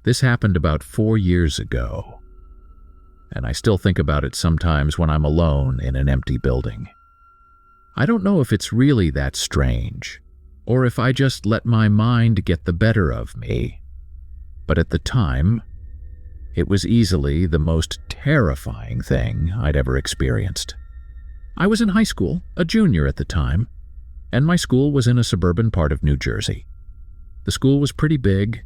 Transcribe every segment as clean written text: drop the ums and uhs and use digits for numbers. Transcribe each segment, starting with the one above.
This happened about 4 years ago, and I still think about it sometimes when I'm alone in an empty building. I don't know if it's really that strange, or if I just let my mind get the better of me, but at the time, it was easily the most terrifying thing I'd ever experienced. I was in high school, a junior at the time, and my school was in a suburban part of New Jersey. The school was pretty big,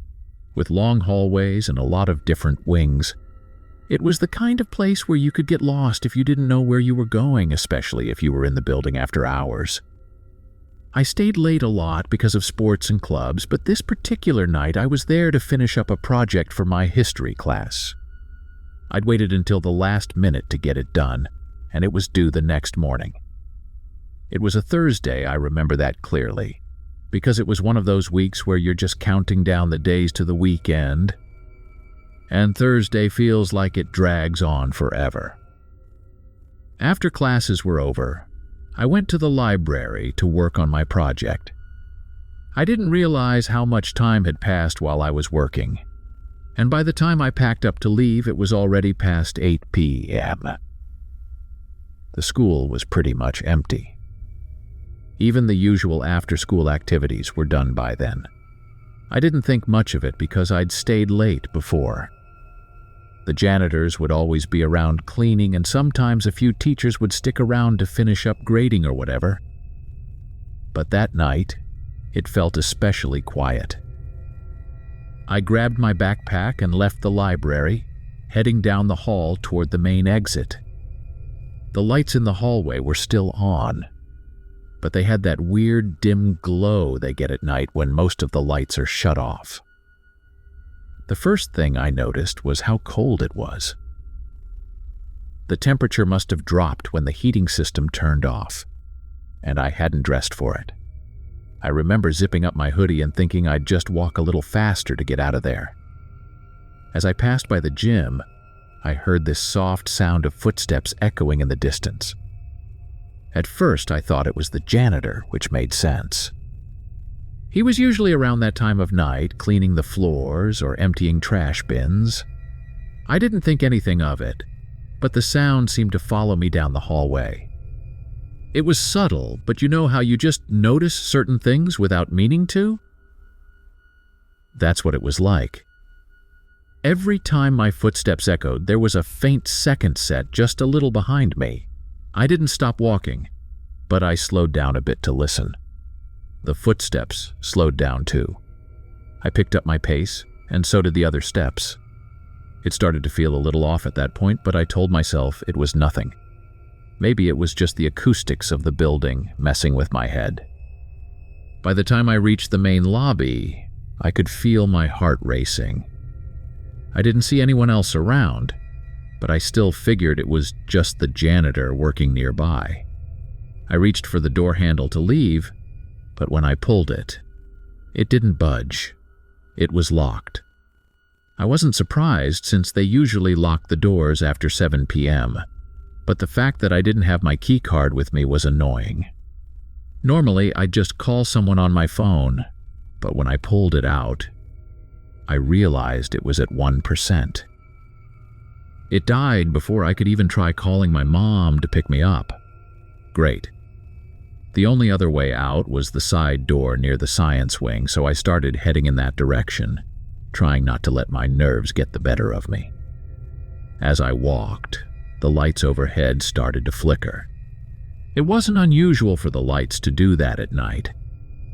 with long hallways and a lot of different wings. It was the kind of place where you could get lost if you didn't know where you were going, especially if you were in the building after hours. I stayed late a lot because of sports and clubs, but this particular night I was there to finish up a project for my history class. I'd waited until the last minute to get it done, and it was due the next morning. It was a Thursday, I remember that clearly, because it was one of those weeks where you're just counting down the days to the weekend, and Thursday feels like it drags on forever. After classes were over, I went to the library to work on my project. I didn't realize how much time had passed while I was working, and by the time I packed up to leave, it was already past 8 p.m. The school was pretty much empty. Even the usual after-school activities were done by then. I didn't think much of it because I'd stayed late before. The janitors would always be around cleaning, and sometimes a few teachers would stick around to finish up grading or whatever. But that night, it felt especially quiet. I grabbed my backpack and left the library, heading down the hall toward the main exit. The lights in the hallway were still on, but they had that weird dim glow they get at night when most of the lights are shut off. The first thing I noticed was how cold it was. The temperature must have dropped when the heating system turned off, and I hadn't dressed for it. I remember zipping up my hoodie and thinking I'd just walk a little faster to get out of there. As I passed by the gym, I heard this soft sound of footsteps echoing in the distance. At first, I thought it was the janitor, which made sense. He was usually around that time of night, cleaning the floors or emptying trash bins. I didn't think anything of it, but the sound seemed to follow me down the hallway. It was subtle, but you know how you just notice certain things without meaning to? That's what it was like. Every time my footsteps echoed, there was a faint second set just a little behind me. I didn't stop walking, but I slowed down a bit to listen. The footsteps slowed down too. I picked up my pace, and so did the other steps. It started to feel a little off at that point, but I told myself it was nothing. Maybe it was just the acoustics of the building messing with my head. By the time I reached the main lobby, I could feel my heart racing. I didn't see anyone else around, but I still figured it was just the janitor working nearby. I reached for the door handle to leave, but when I pulled it, it didn't budge. It was locked. I wasn't surprised since they usually lock the doors after 7 p.m., but the fact that I didn't have my key card with me was annoying. Normally, I'd just call someone on my phone, but when I pulled it out, I realized it was at 1%. It died before I could even try calling my mom to pick me up. Great. The only other way out was the side door near the science wing, so I started heading in that direction, trying not to let my nerves get the better of me. As I walked, the lights overhead started to flicker. It wasn't unusual for the lights to do that at night,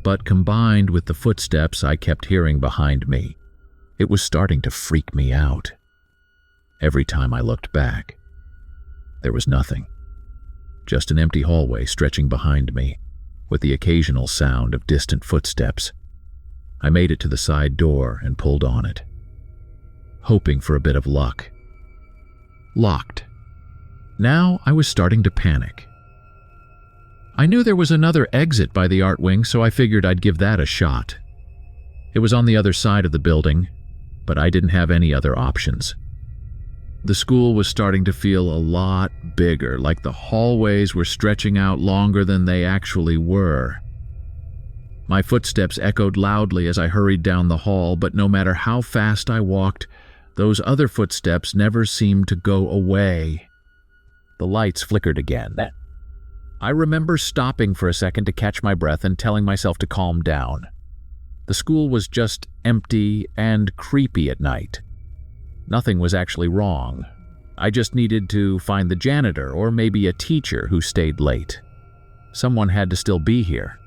but combined with the footsteps I kept hearing behind me, it was starting to freak me out. Every time I looked back, there was nothing. Just an empty hallway stretching behind me, with the occasional sound of distant footsteps. I made it to the side door and pulled on it, hoping for a bit of luck. Locked. Now I was starting to panic. I knew there was another exit by the art wing, so I figured I'd give that a shot. It was on the other side of the building, but I didn't have any other options. The school was starting to feel a lot bigger, like the hallways were stretching out longer than they actually were. My footsteps echoed loudly as I hurried down the hall, but no matter how fast I walked, those other footsteps never seemed to go away. The lights flickered again. I remember stopping for a second to catch my breath and telling myself to calm down. The school was just empty and creepy at night. Nothing was actually wrong. I just needed to find the janitor or maybe a teacher who stayed late. Someone had to still be here.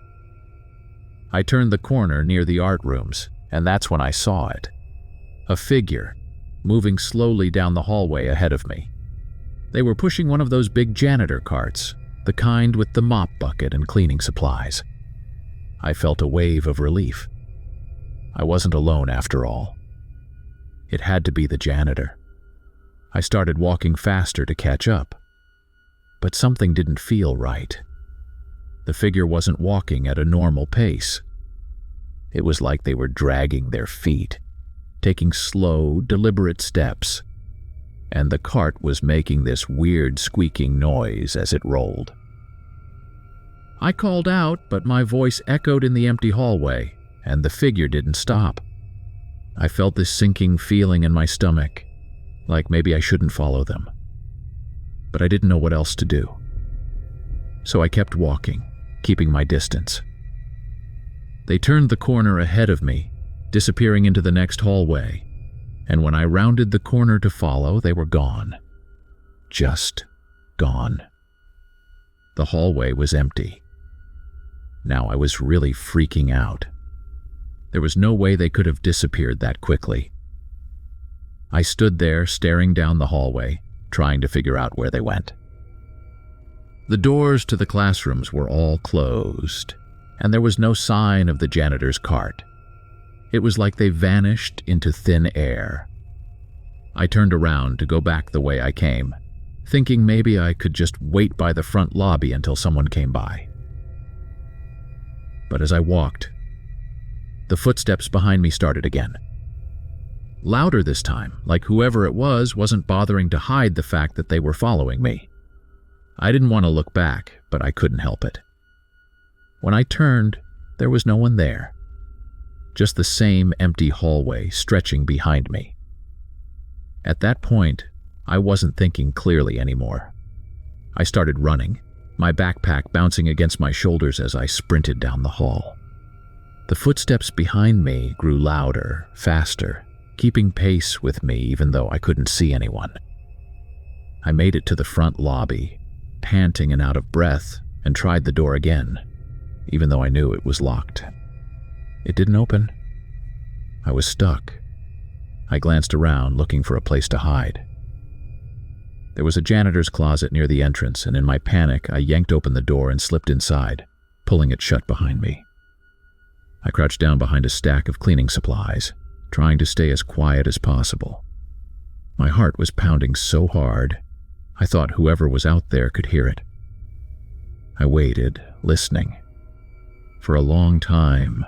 I turned the corner near the art rooms, and that's when I saw it. A figure, moving slowly down the hallway ahead of me. They were pushing one of those big janitor carts, the kind with the mop bucket and cleaning supplies. I felt a wave of relief. I wasn't alone after all. It had to be the janitor. I started walking faster to catch up, but something didn't feel right. The figure wasn't walking at a normal pace. It was like they were dragging their feet, taking slow, deliberate steps, and the cart was making this weird squeaking noise as it rolled. I called out, but my voice echoed in the empty hallway, and the figure didn't stop. I felt this sinking feeling in my stomach, like maybe I shouldn't follow them. But I didn't know what else to do. So I kept walking, keeping my distance. They turned the corner ahead of me, disappearing into the next hallway, and when I rounded the corner to follow, they were gone. Just gone. The hallway was empty. Now I was really freaking out. There was no way they could have disappeared that quickly. I stood there staring down the hallway, trying to figure out where they went. The doors to the classrooms were all closed, and there was no sign of the janitor's cart. It was like they vanished into thin air. I turned around to go back the way I came, thinking maybe I could just wait by the front lobby until someone came by. But as I walked, the footsteps behind me started again. Louder this time, like whoever it was wasn't bothering to hide the fact that they were following me. I didn't want to look back, but I couldn't help it. When I turned, there was no one there. Just the same empty hallway stretching behind me. At that point, I wasn't thinking clearly anymore. I started running, my backpack bouncing against my shoulders as I sprinted down the hall. The footsteps behind me grew louder, faster, keeping pace with me even though I couldn't see anyone. I made it to the front lobby, panting and out of breath, and tried the door again, even though I knew it was locked. It didn't open. I was stuck. I glanced around, looking for a place to hide. There was a janitor's closet near the entrance, and in my panic, I yanked open the door and slipped inside, pulling it shut behind me. I crouched down behind a stack of cleaning supplies, trying to stay as quiet as possible. My heart was pounding so hard, I thought whoever was out there could hear it. I waited, listening. For a long time,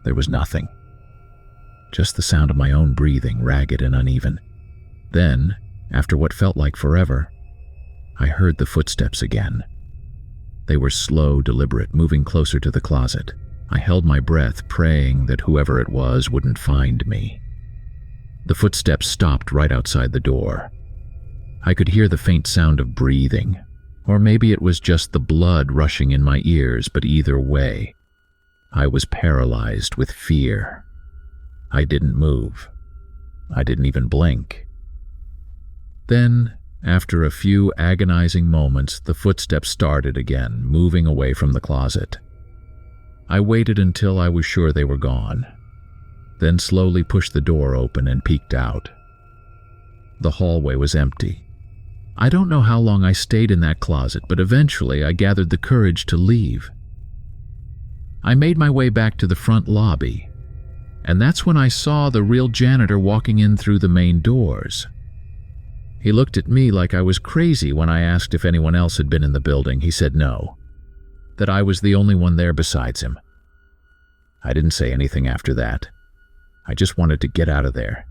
there was nothing. Just the sound of my own breathing, ragged and uneven. Then, after what felt like forever, I heard the footsteps again. They were slow, deliberate, moving closer to the closet. I held my breath, praying that whoever it was wouldn't find me. The footsteps stopped right outside the door. I could hear the faint sound of breathing, or maybe it was just the blood rushing in my ears, but either way, I was paralyzed with fear. I didn't move. I didn't even blink. Then, after a few agonizing moments, the footsteps started again, moving away from the closet. I waited until I was sure they were gone, then slowly pushed the door open and peeked out. The hallway was empty. I don't know how long I stayed in that closet, but eventually I gathered the courage to leave. I made my way back to the front lobby, and that's when I saw the real janitor walking in through the main doors. He looked at me like I was crazy when I asked if anyone else had been in the building. He said no, that I was the only one there besides him. I didn't say anything after that. I just wanted to get out of there.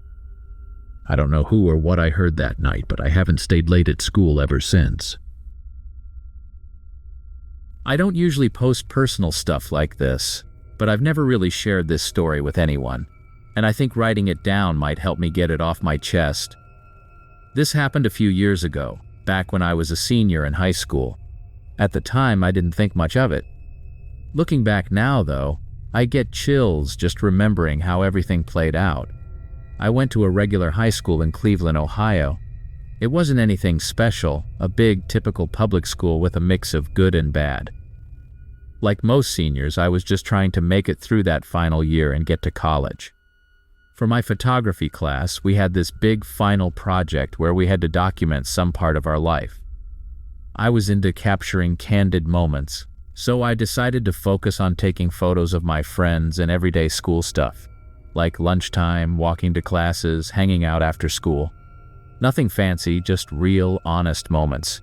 I don't know who or what I heard that night, but I haven't stayed late at school ever since. I don't usually post personal stuff like this, but I've never really shared this story with anyone, and I think writing it down might help me get it off my chest. This happened a few years ago, back when I was a senior in high school. At the time, I didn't think much of it. Looking back now, though, I get chills just remembering how everything played out. I went to a regular high school in Cleveland, Ohio. It wasn't anything special, a big, typical public school with a mix of good and bad. Like most seniors, I was just trying to make it through that final year and get to college. For my photography class, we had this big final project where we had to document some part of our life. I was into capturing candid moments, so I decided to focus on taking photos of my friends and everyday school stuff, like lunchtime, walking to classes, hanging out after school. Nothing fancy, just real, honest moments.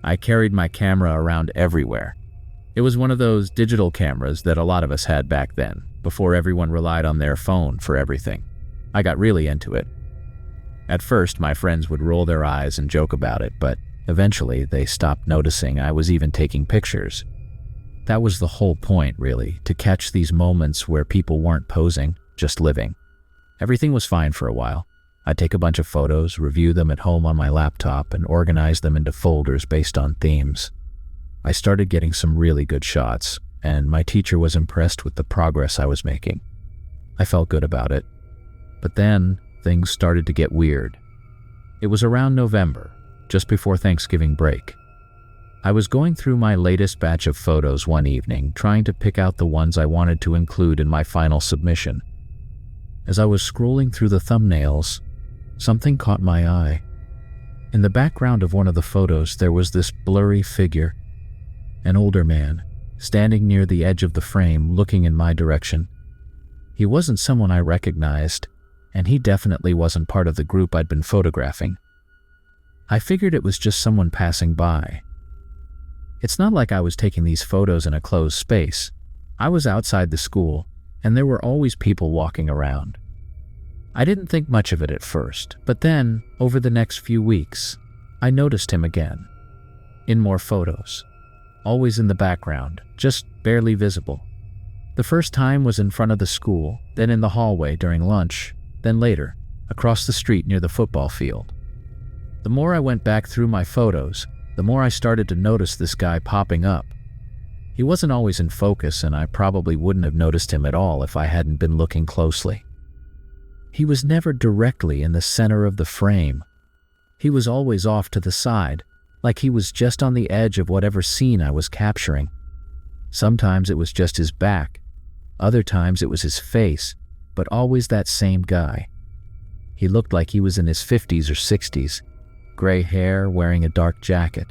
I carried my camera around everywhere. It was one of those digital cameras that a lot of us had back then, before everyone relied on their phone for everything. I got really into it. At first, my friends would roll their eyes and joke about it, but eventually they stopped noticing I was even taking pictures. That was the whole point, really, to catch these moments where people weren't posing, just living. Everything was fine for a while. I'd take a bunch of photos, review them at home on my laptop, and organize them into folders based on themes. I started getting some really good shots, and my teacher was impressed with the progress I was making. I felt good about it. But then, things started to get weird. It was around November, just before Thanksgiving break. I was going through my latest batch of photos one evening, trying to pick out the ones I wanted to include in my final submission. As I was scrolling through the thumbnails, something caught my eye. In the background of one of the photos, there was this blurry figure, an older man, standing near the edge of the frame, looking in my direction. He wasn't someone I recognized, and he definitely wasn't part of the group I'd been photographing. I figured it was just someone passing by. It's not like I was taking these photos in a closed space. I was outside the school, and there were always people walking around. I didn't think much of it at first, but then, over the next few weeks, I noticed him again. In more photos. Always in the background, just barely visible. The first time was in front of the school, then in the hallway during lunch, then later, across the street near the football field. The more I went back through my photos, the more I started to notice this guy popping up. He wasn't always in focus, and I probably wouldn't have noticed him at all if I hadn't been looking closely. He was never directly in the center of the frame. He was always off to the side, like he was just on the edge of whatever scene I was capturing. Sometimes it was just his back, other times it was his face, but always that same guy. He looked like he was in his 50s or 60s, gray hair, wearing a dark jacket.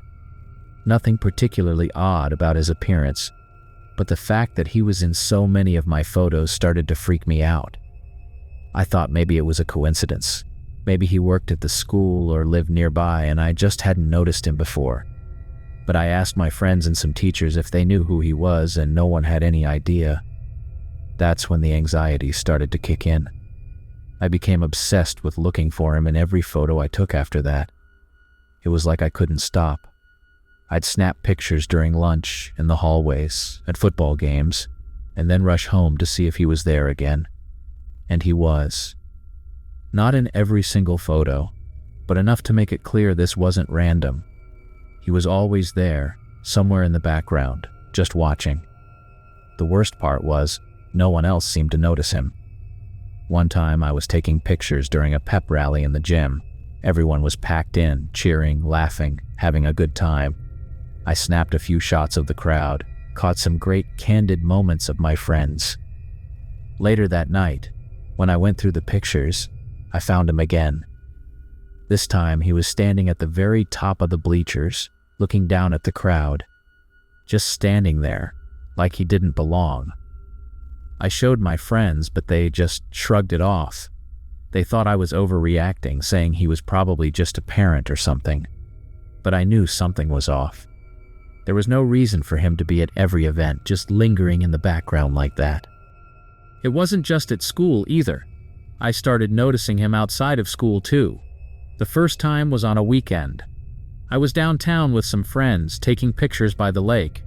Nothing particularly odd about his appearance, but the fact that he was in so many of my photos started to freak me out. I thought maybe it was a coincidence. Maybe he worked at the school or lived nearby and I just hadn't noticed him before. But I asked my friends and some teachers if they knew who he was, and no one had any idea. That's when the anxiety started to kick in. I became obsessed with looking for him in every photo I took after that. It was like I couldn't stop. I'd snap pictures during lunch, in the hallways, at football games, and then rush home to see if he was there again. And he was. Not in every single photo, but enough to make it clear this wasn't random. He was always there, somewhere in the background, just watching. The worst part was, no one else seemed to notice him. One time I was taking pictures during a pep rally in the gym. Everyone was packed in, cheering, laughing, having a good time. I snapped a few shots of the crowd, caught some great candid moments of my friends. Later that night, when I went through the pictures, I found him again. This time he was standing at the very top of the bleachers, looking down at the crowd. Just standing there, like he didn't belong. I showed my friends, but they just shrugged it off. They thought I was overreacting, saying he was probably just a parent or something. But I knew something was off. There was no reason for him to be at every event, just lingering in the background like that. It wasn't just at school either. I started noticing him outside of school too. The first time was on a weekend. I was downtown with some friends, taking pictures by the lake.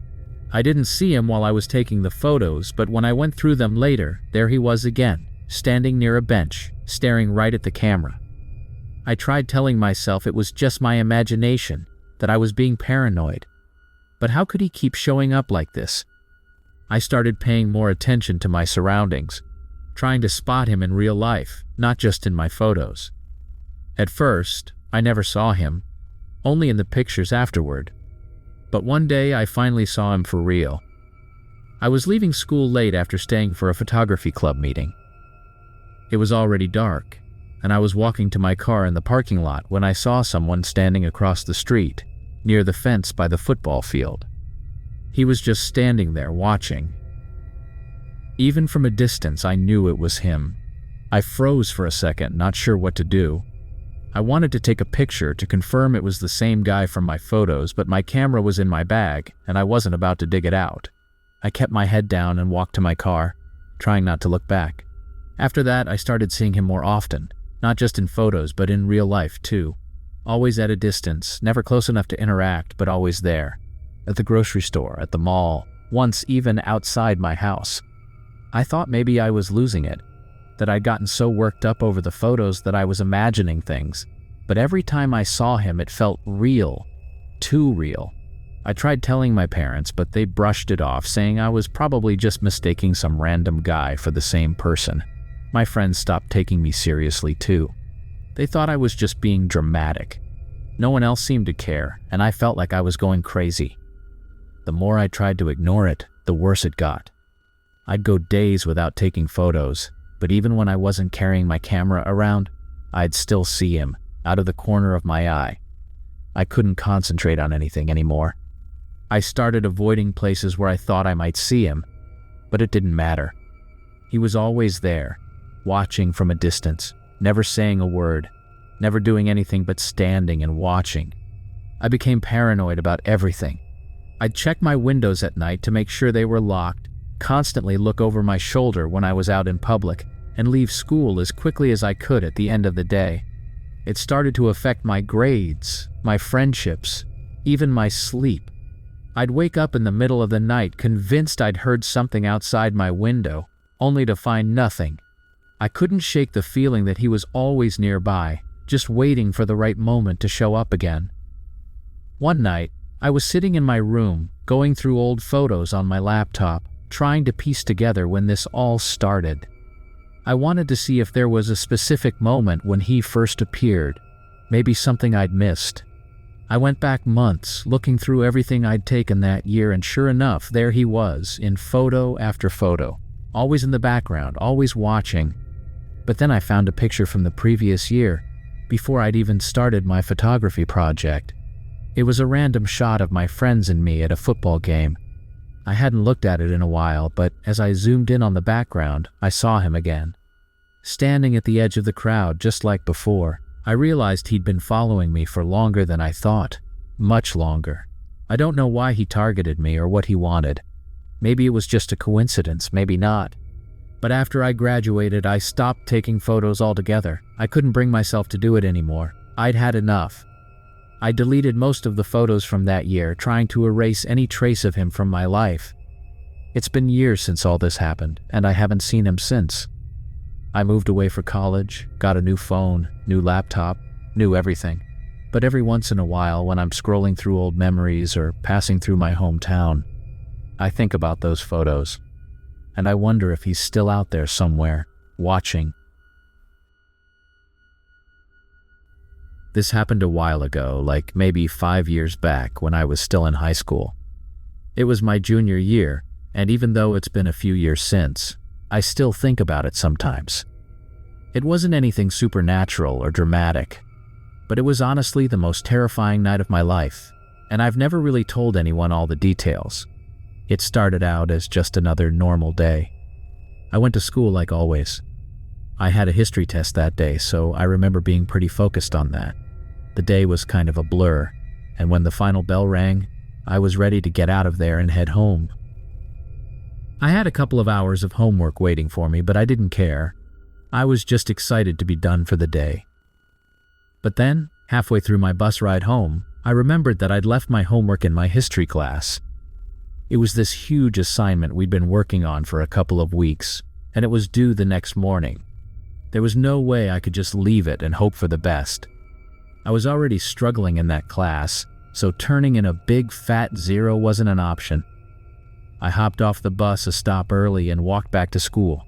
I didn't see him while I was taking the photos, but when I went through them later, there he was again, standing near a bench, staring right at the camera. I tried telling myself it was just my imagination, that I was being paranoid. But how could he keep showing up like this? I started paying more attention to my surroundings, trying to spot him in real life, not just in my photos. At first, I never saw him, only in the pictures afterward. But one day I finally saw him for real. I was leaving school late after staying for a photography club meeting. It was already dark, and I was walking to my car in the parking lot when I saw someone standing across the street, near the fence by the football field. He was just standing there watching. Even from a distance, I knew it was him. I froze for a second, not sure what to do. I wanted to take a picture to confirm it was the same guy from my photos, but my camera was in my bag, and I wasn't about to dig it out. I kept my head down and walked to my car, trying not to look back. After that, I started seeing him more often, not just in photos, but in real life too. Always at a distance, never close enough to interact, but always there. At the grocery store, at the mall, once even outside my house. I thought maybe I was losing it, that I'd gotten so worked up over the photos that I was imagining things. But every time I saw him, it felt real. Too real. I tried telling my parents, but they brushed it off, saying I was probably just mistaking some random guy for the same person. My friends stopped taking me seriously too. They thought I was just being dramatic. No one else seemed to care, and I felt like I was going crazy. The more I tried to ignore it, the worse it got. I'd go days without taking photos, but even when I wasn't carrying my camera around, I'd still see him, out of the corner of my eye. I couldn't concentrate on anything anymore. I started avoiding places where I thought I might see him, but it didn't matter. He was always there, watching from a distance, never saying a word, never doing anything but standing and watching. I became paranoid about everything. I'd check my windows at night to make sure they were locked, constantly look over my shoulder when I was out in public, and leave school as quickly as I could at the end of the day. It started to affect my grades, my friendships, even my sleep. I'd wake up in the middle of the night convinced I'd heard something outside my window, only to find nothing. I couldn't shake the feeling that he was always nearby, just waiting for the right moment to show up again. One night, I was sitting in my room, going through old photos on my laptop, trying to piece together when this all started. I wanted to see if there was a specific moment when he first appeared, maybe something I'd missed. I went back months, looking through everything I'd taken that year, and sure enough, there he was, in photo after photo, always in the background, always watching. But then I found a picture from the previous year, before I'd even started my photography project. It was a random shot of my friends and me at a football game. I hadn't looked at it in a while, but as I zoomed in on the background, I saw him again. Standing at the edge of the crowd, just like before, I realized he'd been following me for longer than I thought. Much longer. I don't know why he targeted me or what he wanted. Maybe it was just a coincidence, maybe not. But after I graduated, I stopped taking photos altogether. I couldn't bring myself to do it anymore. I'd had enough. I deleted most of the photos from that year, trying to erase any trace of him from my life. It's been years since all this happened, and I haven't seen him since. I moved away for college, got a new phone, new laptop, new everything. But every once in a while, when I'm scrolling through old memories or passing through my hometown, I think about those photos, and I wonder if he's still out there somewhere, watching. This happened a while ago, like maybe 5 years back when I was still in high school. It was my junior year, and even though it's been a few years since, I still think about it sometimes. It wasn't anything supernatural or dramatic, but it was honestly the most terrifying night of my life, and I've never really told anyone all the details. It started out as just another normal day. I went to school like always. I had a history test that day, so I remember being pretty focused on that. The day was kind of a blur, and when the final bell rang, I was ready to get out of there and head home. I had a couple of hours of homework waiting for me, but I didn't care. I was just excited to be done for the day. But then, halfway through my bus ride home, I remembered that I'd left my homework in my history class. It was this huge assignment we'd been working on for a couple of weeks, and it was due the next morning. There was no way I could just leave it and hope for the best. I was already struggling in that class, so turning in a big fat 0 wasn't an option. I hopped off the bus a stop early and walked back to school.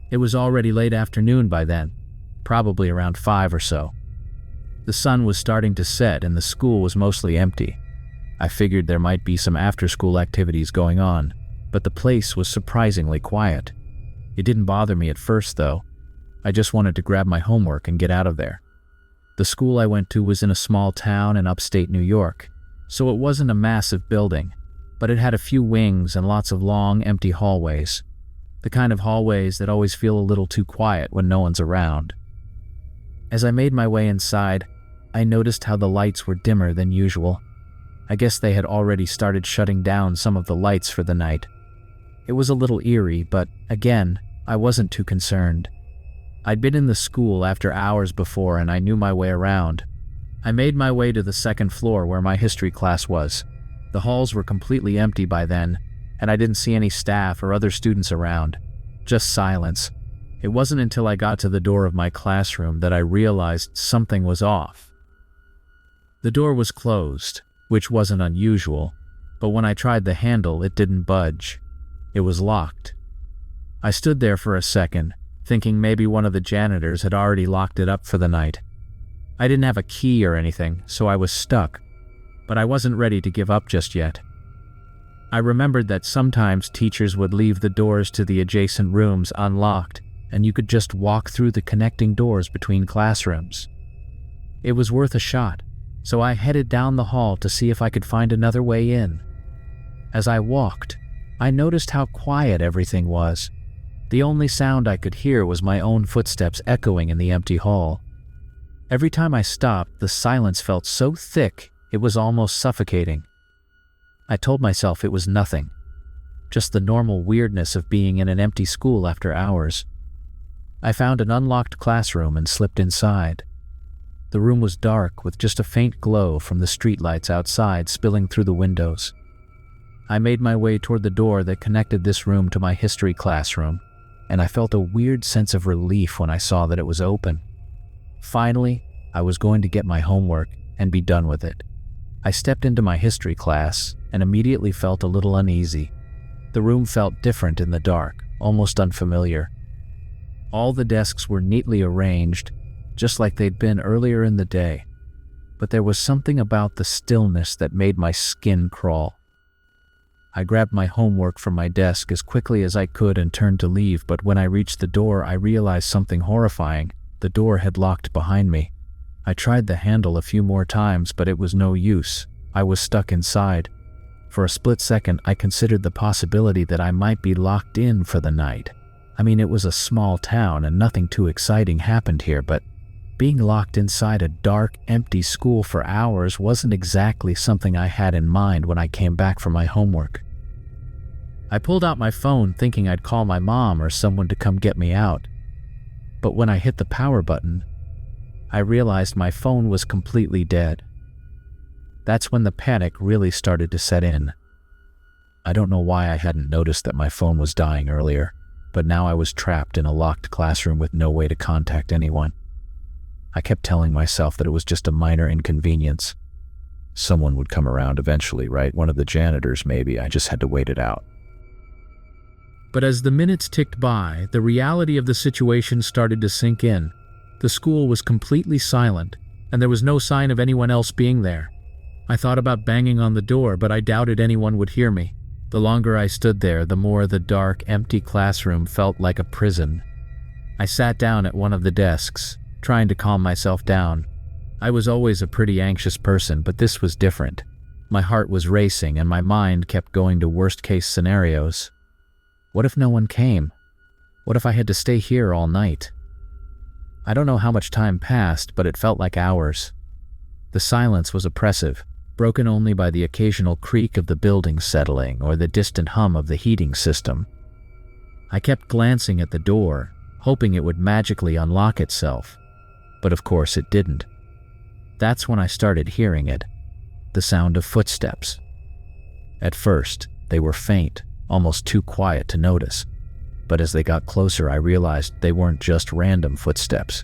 It was already late afternoon by then, probably around 5 or so. The sun was starting to set and the school was mostly empty. I figured there might be some after-school activities going on, but the place was surprisingly quiet. It didn't bother me at first, though. I just wanted to grab my homework and get out of there. The school I went to was in a small town in upstate New York, so it wasn't a massive building, but it had a few wings and lots of long, empty hallways. The kind of hallways that always feel a little too quiet when no one's around. As I made my way inside, I noticed how the lights were dimmer than usual. I guess they had already started shutting down some of the lights for the night. It was a little eerie, but again, I wasn't too concerned. I'd been in the school after hours before and I knew my way around. I made my way to the second floor where my history class was. The halls were completely empty by then, and I didn't see any staff or other students around. Just silence. It wasn't until I got to the door of my classroom that I realized something was off. The door was closed, which wasn't unusual, but when I tried the handle, it didn't budge. It was locked. I stood there for a second, thinking maybe one of the janitors had already locked it up for the night. I didn't have a key or anything, so I was stuck, but I wasn't ready to give up just yet. I remembered that sometimes teachers would leave the doors to the adjacent rooms unlocked, and you could just walk through the connecting doors between classrooms. It was worth a shot, so I headed down the hall to see if I could find another way in. As I walked, I noticed how quiet everything was. The only sound I could hear was my own footsteps echoing in the empty hall. Every time I stopped, the silence felt so thick it was almost suffocating. I told myself it was nothing, just the normal weirdness of being in an empty school after hours. I found an unlocked classroom and slipped inside. The room was dark with just a faint glow from the streetlights outside spilling through the windows. I made my way toward the door that connected this room to my history classroom, and I felt a weird sense of relief when I saw that it was open. Finally, I was going to get my homework and be done with it. I stepped into my history class and immediately felt a little uneasy. The room felt different in the dark, almost unfamiliar. All the desks were neatly arranged, just like they'd been earlier in the day, but there was something about the stillness that made my skin crawl. I grabbed my homework from my desk as quickly as I could and turned to leave, but when I reached the door, I realized something horrifying. The door had locked behind me. I tried the handle a few more times, but it was no use. I was stuck inside. For a split second, I considered the possibility that I might be locked in for the night. I mean, it was a small town and nothing too exciting happened here, but being locked inside a dark, empty school for hours wasn't exactly something I had in mind when I came back from my homework. I pulled out my phone thinking I'd call my mom or someone to come get me out. But when I hit the power button, I realized my phone was completely dead. That's when the panic really started to set in. I don't know why I hadn't noticed that my phone was dying earlier, but now I was trapped in a locked classroom with no way to contact anyone. I kept telling myself that it was just a minor inconvenience. Someone would come around eventually, right? One of the janitors, maybe. I just had to wait it out. But as the minutes ticked by, the reality of the situation started to sink in. The school was completely silent, and there was no sign of anyone else being there. I thought about banging on the door, but I doubted anyone would hear me. The longer I stood there, the more the dark, empty classroom felt like a prison. I sat down at one of the desks, trying to calm myself down. I was always a pretty anxious person, but this was different. My heart was racing and my mind kept going to worst-case scenarios. What if no one came? What if I had to stay here all night? I don't know how much time passed, but it felt like hours. The silence was oppressive, broken only by the occasional creak of the building settling or the distant hum of the heating system. I kept glancing at the door, hoping it would magically unlock itself, but of course it didn't. That's when I started hearing it, the sound of footsteps. At first, They were faint, almost too quiet to notice. But as they got closer, I realized they weren't just random footsteps.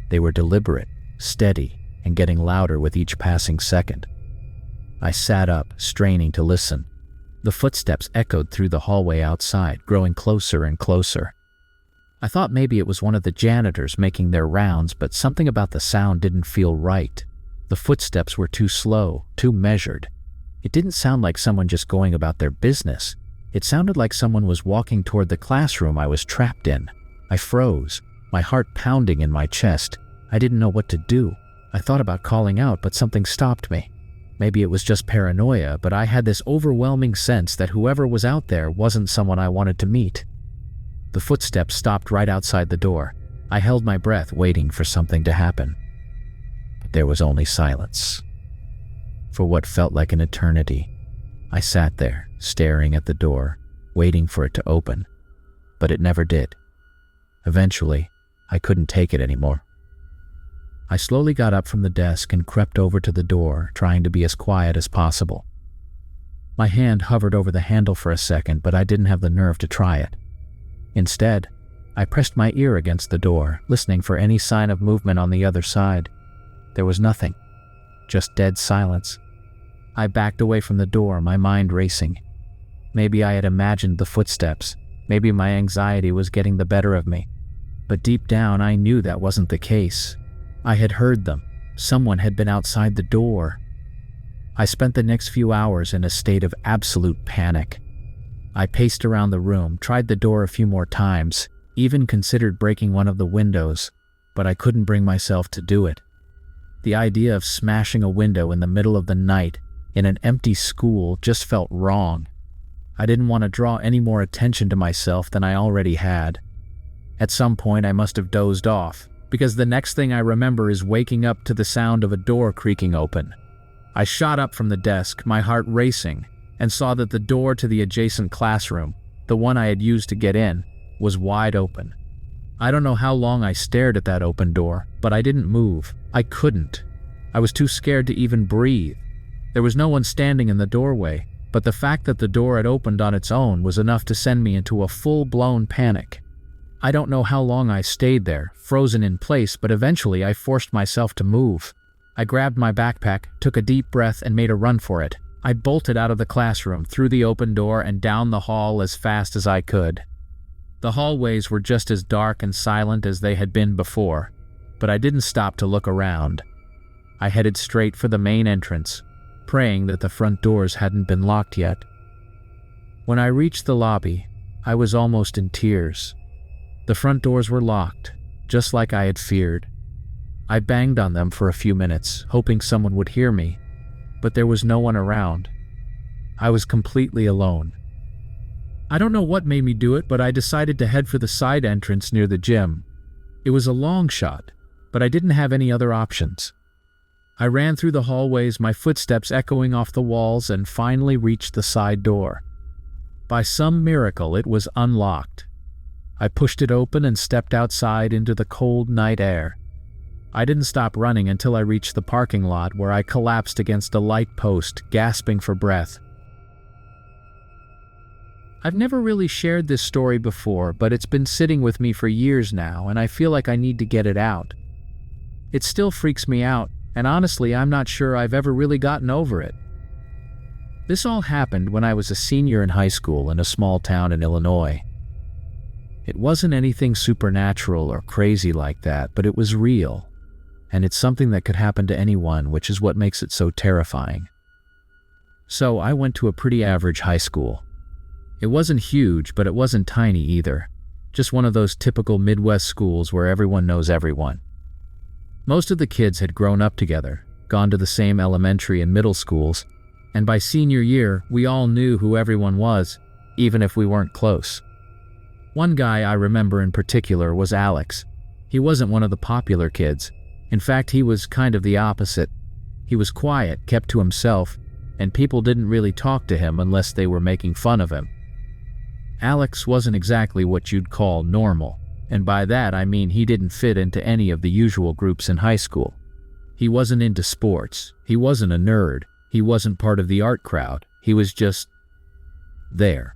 They were deliberate, steady, and getting louder with each passing second. I sat up, straining to listen. The footsteps echoed through the hallway outside, growing closer and closer. I thought maybe it was one of the janitors making their rounds, but something about the sound didn't feel right. The footsteps were too slow, too measured. It didn't sound like someone just going about their business. It sounded like someone was walking toward the classroom I was trapped in. I froze, my heart pounding in my chest. I didn't know what to do. I thought about calling out, but something stopped me. Maybe it was just paranoia, but I had this overwhelming sense that whoever was out there wasn't someone I wanted to meet. The footsteps stopped right outside the door. I held my breath, waiting for something to happen. But there was only silence. For what felt like an eternity, I sat there, staring at the door, waiting for it to open. But it never did. Eventually, I couldn't take it anymore. I slowly got up from the desk and crept over to the door, trying to be as quiet as possible. My hand hovered over the handle for a second, but I didn't have the nerve to try it. Instead, I pressed my ear against the door, listening for any sign of movement on the other side. There was nothing, just dead silence. I backed away from the door, my mind racing. Maybe I had imagined the footsteps. Maybe my anxiety was getting the better of me. But deep down, I knew that wasn't the case. I had heard them. Someone had been outside the door. I spent the next few hours in a state of absolute panic. I paced around the room, tried the door a few more times, even considered breaking one of the windows, but I couldn't bring myself to do it. The idea of smashing a window in the middle of the night in an empty school just felt wrong. I didn't want to draw any more attention to myself than I already had. At some point, I must have dozed off, because the next thing I remember is waking up to the sound of a door creaking open. I shot up from the desk, my heart racing, and saw that the door to the adjacent classroom, the one I had used to get in, was wide open. I don't know how long I stared at that open door, but I didn't move. I couldn't. I was too scared to even breathe. There was no one standing in the doorway, but the fact that the door had opened on its own was enough to send me into a full-blown panic. I don't know how long I stayed there, frozen in place, but eventually I forced myself to move. I grabbed my backpack, took a deep breath, and made a run for it. I bolted out of the classroom, through the open door, and down the hall as fast as I could. The hallways were just as dark and silent as they had been before, but I didn't stop to look around. I headed straight for the main entrance, praying that the front doors hadn't been locked yet. When I reached the lobby, I was almost in tears. The front doors were locked, just like I had feared. I banged on them for a few minutes, hoping someone would hear me, but there was no one around. I was completely alone. I don't know what made me do it, but I decided to head for the side entrance near the gym. It was a long shot, but I didn't have any other options. I ran through the hallways, my footsteps echoing off the walls, and finally reached the side door. By some miracle, it was unlocked. I pushed it open and stepped outside into the cold night air. I didn't stop running until I reached the parking lot, where I collapsed against a light post, gasping for breath. I've never really shared this story before, but it's been sitting with me for years now, and I feel like I need to get it out. It still freaks me out, and honestly, I'm not sure I've ever really gotten over it. This all happened when I was a senior in high school in a small town in Illinois. It wasn't anything supernatural or crazy like that, but it was real, and it's something that could happen to anyone, which is what makes it so terrifying. So I went to a pretty average high school. It wasn't huge, but it wasn't tiny either. Just one of those typical Midwest schools where everyone knows everyone. Most of the kids had grown up together, gone to the same elementary and middle schools, and by senior year, we all knew who everyone was, even if we weren't close. One guy I remember in particular was Alex. He wasn't one of the popular kids. In fact, he was kind of the opposite. He was quiet, kept to himself, and people didn't really talk to him unless they were making fun of him. Alex wasn't exactly what you'd call normal, and by that I mean he didn't fit into any of the usual groups in high school. He wasn't into sports, he wasn't a nerd, he wasn't part of the art crowd, he was just There.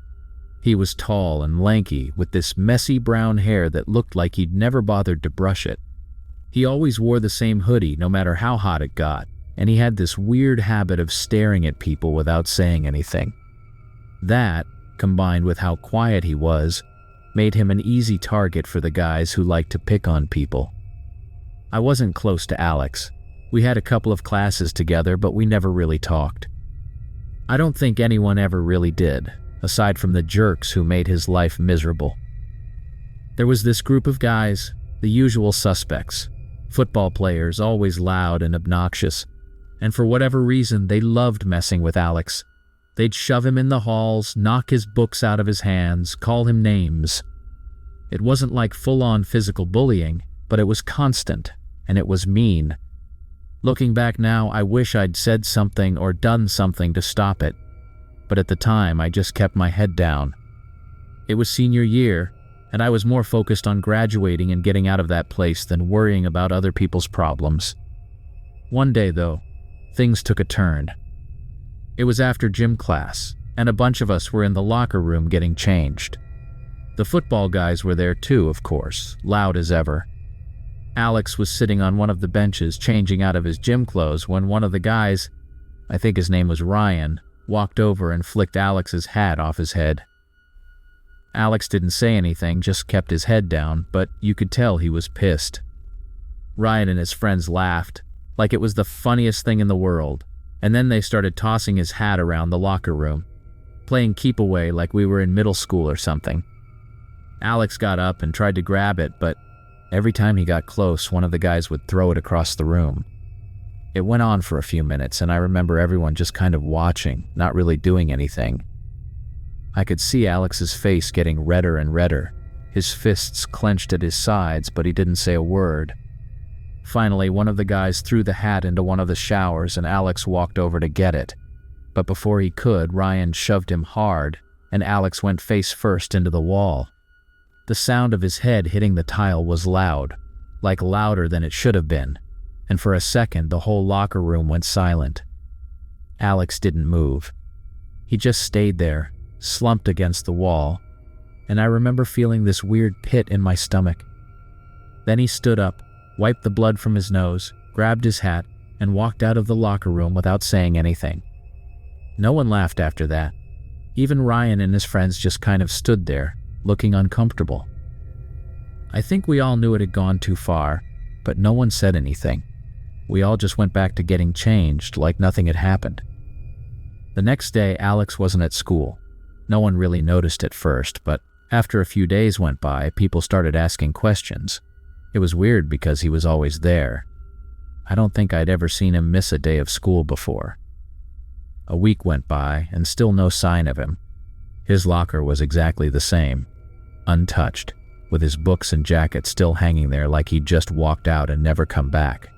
He was tall and lanky, with this messy brown hair that looked like he'd never bothered to brush it. He always wore the same hoodie, no matter how hot it got, and he had this weird habit of staring at people without saying anything. That, combined with how quiet he was, made him an easy target for the guys who liked to pick on people. I wasn't close to Alex. We had a couple of classes together, but we never really talked. I don't think anyone ever really did, aside from the jerks who made his life miserable. There was this group of guys, the usual suspects, football players, always loud and obnoxious, and for whatever reason they loved messing with Alex. They'd shove him in the halls, knock his books out of his hands, call him names. It wasn't like full-on physical bullying, but it was constant, and it was mean. Looking back now, I wish I'd said something or done something to stop it, but at the time I just kept my head down. It was senior year, and I was more focused on graduating and getting out of that place than worrying about other people's problems. One day, though, things took a turn. It was after gym class, and a bunch of us were in the locker room getting changed. The football guys were there too, of course, loud as ever. Alex was sitting on one of the benches changing out of his gym clothes when one of the guys, I think his name was Ryan, walked over and flicked Alex's hat off his head. Alex didn't say anything, just kept his head down, but you could tell he was pissed. Ryan and his friends laughed, like it was the funniest thing in the world, and then they started tossing his hat around the locker room, playing keep away like we were in middle school or something. Alex got up and tried to grab it, but every time he got close, one of the guys would throw it across the room. It went on for a few minutes, and I remember everyone just kind of watching, not really doing anything. I could see Alex's face getting redder and redder, his fists clenched at his sides, but he didn't say a word. Finally, one of the guys threw the hat into one of the showers and Alex walked over to get it. But before he could, Ryan shoved him hard, and Alex went face first into the wall. The sound of his head hitting the tile was loud, like louder than it should have been, and for a second the whole locker room went silent. Alex didn't move. He just stayed there, slumped against the wall, and I remember feeling this weird pit in my stomach. Then he stood up, wiped the blood from his nose, grabbed his hat, and walked out of the locker room without saying anything. No one laughed after that. Even Ryan and his friends just kind of stood there, looking uncomfortable. I think we all knew it had gone too far, but no one said anything. We all just went back to getting changed like nothing had happened. The next day, Alex wasn't at school. No one really noticed at first, but after a few days went by, people started asking questions. It was weird because he was always there. I don't think I'd ever seen him miss a day of school before. A week went by, and still no sign of him. His locker was exactly the same, untouched, with his books and jacket still hanging there like he'd just walked out and never come back.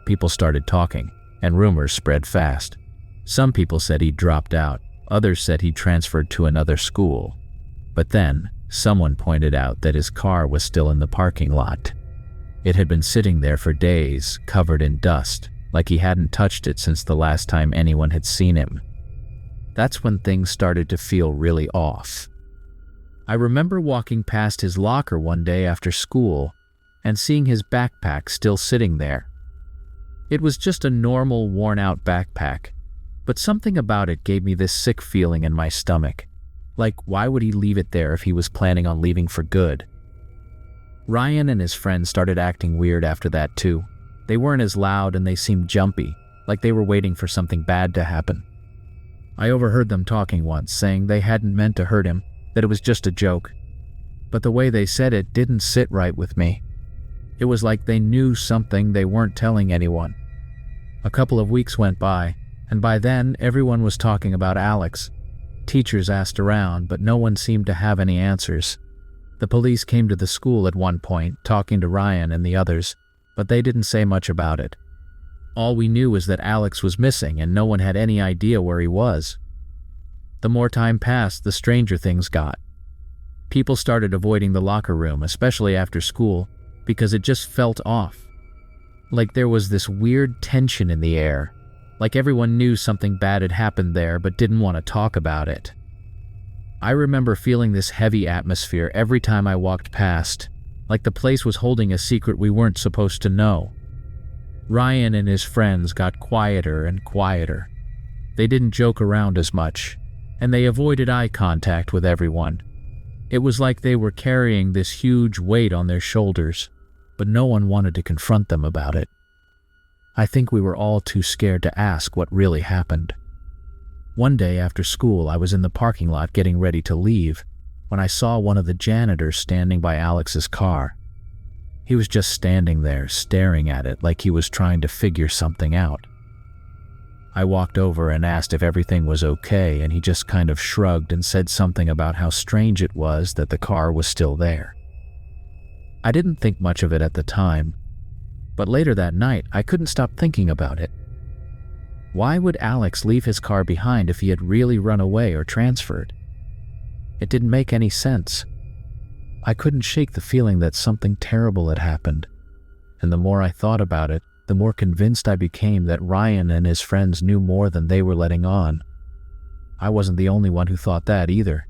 People started talking, and rumors spread fast. Some people said he'd dropped out, others said he'd transferred to another school. But then, someone pointed out that his car was still in the parking lot. It had been sitting there for days, covered in dust, like he hadn't touched it since the last time anyone had seen him. That's when things started to feel really off. I remember walking past his locker one day after school and seeing his backpack still sitting there. It was just a normal, worn-out backpack, but something about it gave me this sick feeling in my stomach. Like, why would he leave it there if he was planning on leaving for good? Ryan and his friends started acting weird after that too. They weren't as loud and they seemed jumpy, like they were waiting for something bad to happen. I overheard them talking once, saying they hadn't meant to hurt him, that it was just a joke. But the way they said it didn't sit right with me. It was like they knew something they weren't telling anyone. A couple of weeks went by, and by then everyone was talking about Alex. Teachers asked around, but no one seemed to have any answers. The police came to the school at one point, talking to Ryan and the others, but they didn't say much about it. All we knew was that Alex was missing and no one had any idea where he was. The more time passed, the stranger things got. People started avoiding the locker room, especially after school, because it just felt off. Like there was this weird tension in the air, like everyone knew something bad had happened there but didn't want to talk about it. I remember feeling this heavy atmosphere every time I walked past, like the place was holding a secret we weren't supposed to know. Ryan and his friends got quieter and quieter. They didn't joke around as much, and they avoided eye contact with everyone. It was like they were carrying this huge weight on their shoulders, but no one wanted to confront them about it. I think we were all too scared to ask what really happened. One day after school, I was in the parking lot getting ready to leave when I saw one of the janitors standing by Alex's car. He was just standing there, staring at it like he was trying to figure something out. I walked over and asked if everything was okay, and he just kind of shrugged and said something about how strange it was that the car was still there. I didn't think much of it at the time, but later that night I couldn't stop thinking about it. Why would Alex leave his car behind if he had really run away or transferred? It didn't make any sense. I couldn't shake the feeling that something terrible had happened, and the more I thought about it, the more convinced I became that Ryan and his friends knew more than they were letting on. I wasn't the only one who thought that either.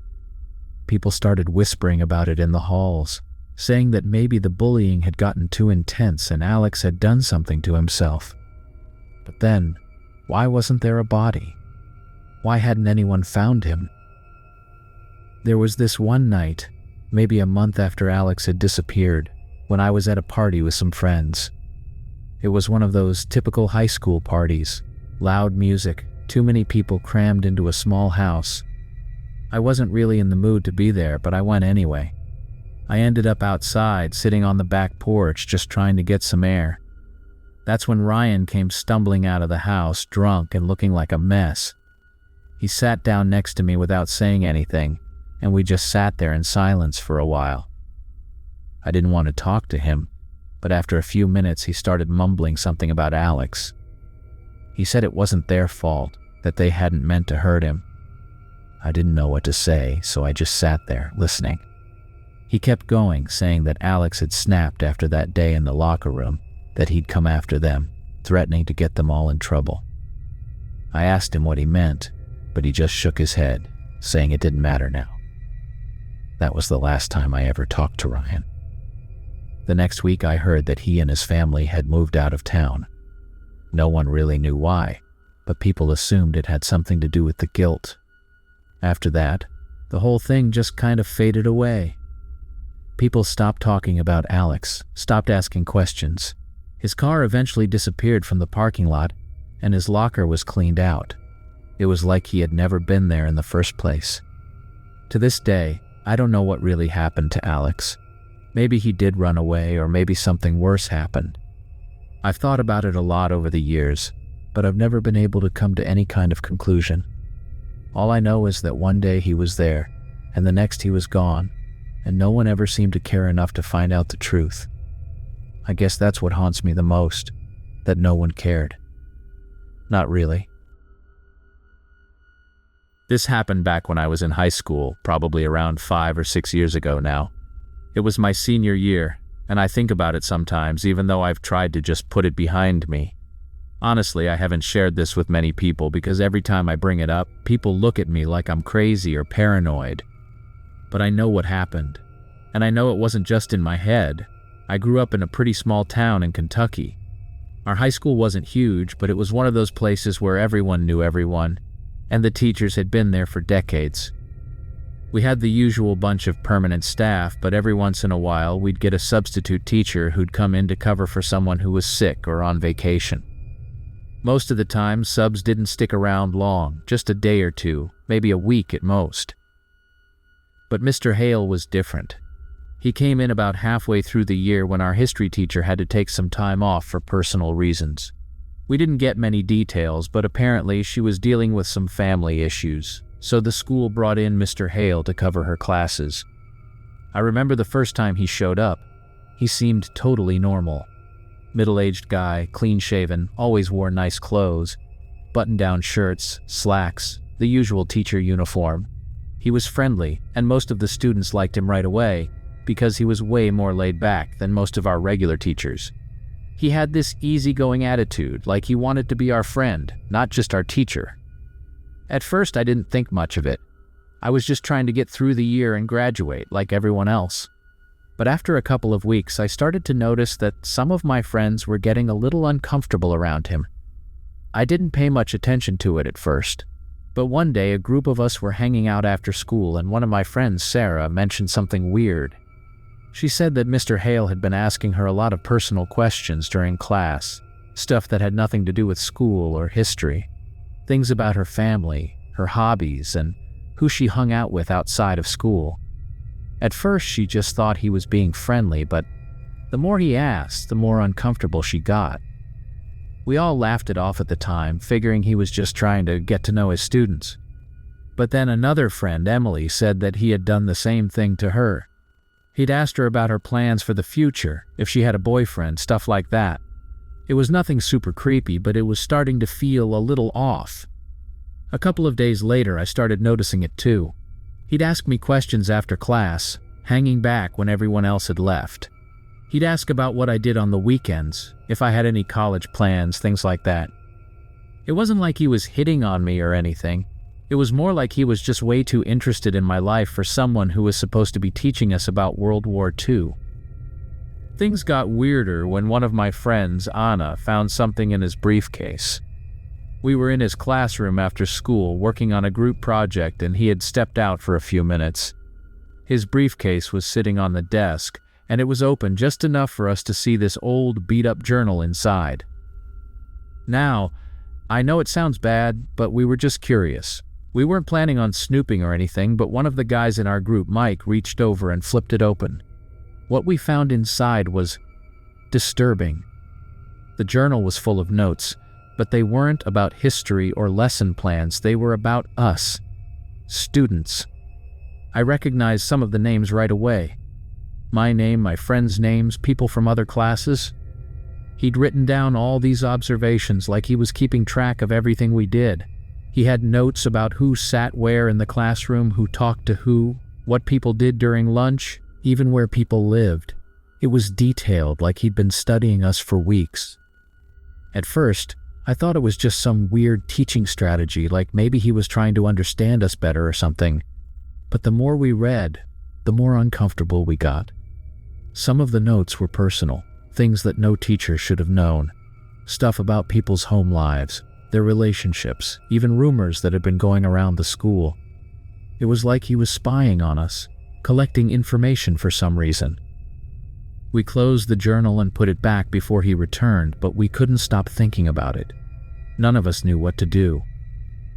People started whispering about it in the halls, saying that maybe the bullying had gotten too intense and Alex had done something to himself. But then, why wasn't there a body? Why hadn't anyone found him? There was this one night, maybe a month after Alex had disappeared, when I was at a party with some friends. It was one of those typical high school parties, loud music, too many people crammed into a small house. I wasn't really in the mood to be there, but I went anyway. I ended up outside, sitting on the back porch, just trying to get some air. That's when Ryan came stumbling out of the house, drunk and looking like a mess. He sat down next to me without saying anything, and we just sat there in silence for a while. I didn't want to talk to him, but after a few minutes he started mumbling something about Alex. He said it wasn't their fault, that they hadn't meant to hurt him. I didn't know what to say, so I just sat there, listening. He kept going, saying that Alex had snapped after that day in the locker room, that he'd come after them, threatening to get them all in trouble. I asked him what he meant, but he just shook his head, saying it didn't matter now. That was the last time I ever talked to Ryan. The next week I heard that he and his family had moved out of town. No one really knew why, but people assumed it had something to do with the guilt. After that, the whole thing just kind of faded away. People stopped talking about Alex, stopped asking questions. His car eventually disappeared from the parking lot, and his locker was cleaned out. It was like he had never been there in the first place. To this day, I don't know what really happened to Alex. Maybe he did run away, or maybe something worse happened. I've thought about it a lot over the years, but I've never been able to come to any kind of conclusion. All I know is that one day he was there, and the next he was gone, and no one ever seemed to care enough to find out the truth. I guess that's what haunts me the most, that no one cared. Not really. This happened back when I was in high school, probably around 5 or 6 years ago now. It was my senior year, and I think about it sometimes, even though I've tried to just put it behind me. Honestly, I haven't shared this with many people because every time I bring it up, people look at me like I'm crazy or paranoid. But I know what happened, and I know it wasn't just in my head. I grew up in a pretty small town in Kentucky. Our high school wasn't huge, but it was one of those places where everyone knew everyone, and the teachers had been there for decades. We had the usual bunch of permanent staff, but every once in a while we'd get a substitute teacher who'd come in to cover for someone who was sick or on vacation. Most of the time, subs didn't stick around long, just a day or two, maybe a week at most. But Mr. Hale was different. He came in about halfway through the year when our history teacher had to take some time off for personal reasons. We didn't get many details, but apparently she was dealing with some family issues, so the school brought in Mr. Hale to cover her classes. I remember the first time he showed up. He seemed totally normal. Middle-aged guy, clean-shaven, always wore nice clothes, button-down shirts, slacks, the usual teacher uniform. He was friendly, and most of the students liked him right away because he was way more laid back than most of our regular teachers. He had this easygoing attitude, like he wanted to be our friend, not just our teacher. At first, I didn't think much of it. I was just trying to get through the year and graduate like everyone else. But after a couple of weeks, I started to notice that some of my friends were getting a little uncomfortable around him. I didn't pay much attention to it at first, but one day a group of us were hanging out after school and one of my friends, Sarah, mentioned something weird. She said that Mr. Hale had been asking her a lot of personal questions during class, stuff that had nothing to do with school or history, things about her family, her hobbies, and who she hung out with outside of school. At first, she just thought he was being friendly, but the more he asked, the more uncomfortable she got. We all laughed it off at the time, figuring he was just trying to get to know his students. But then another friend, Emily, said that he had done the same thing to her. He'd asked her about her plans for the future, if she had a boyfriend, stuff like that. It was nothing super creepy, but it was starting to feel a little off. A couple of days later, I started noticing it too. He'd ask me questions after class, hanging back when everyone else had left. He'd ask about what I did on the weekends, if I had any college plans, things like that. It wasn't like he was hitting on me or anything. It was more like he was just way too interested in my life for someone who was supposed to be teaching us about World War II. Things got weirder when one of my friends, Anna, found something in his briefcase. We were in his classroom after school working on a group project and he had stepped out for a few minutes. His briefcase was sitting on the desk and it was open just enough for us to see this old beat-up journal inside. Now, I know it sounds bad, but we were just curious. We weren't planning on snooping or anything, but one of the guys in our group, Mike, reached over and flipped it open. What we found inside was disturbing. The journal was full of notes, but they weren't about history or lesson plans. They were about us, students. I recognized some of the names right away. My name, my friends' names, people from other classes. He'd written down all these observations like he was keeping track of everything we did. He had notes about who sat where in the classroom, who talked to who, what people did during lunch, even where people lived. It was detailed like he'd been studying us for weeks. At first, I thought it was just some weird teaching strategy, like maybe he was trying to understand us better or something. But the more we read, the more uncomfortable we got. Some of the notes were personal, things that no teacher should have known. Stuff about people's home lives, their relationships, even rumors that had been going around the school. It was like he was spying on us, collecting information for some reason. We closed the journal and put it back before he returned, but we couldn't stop thinking about it. None of us knew what to do.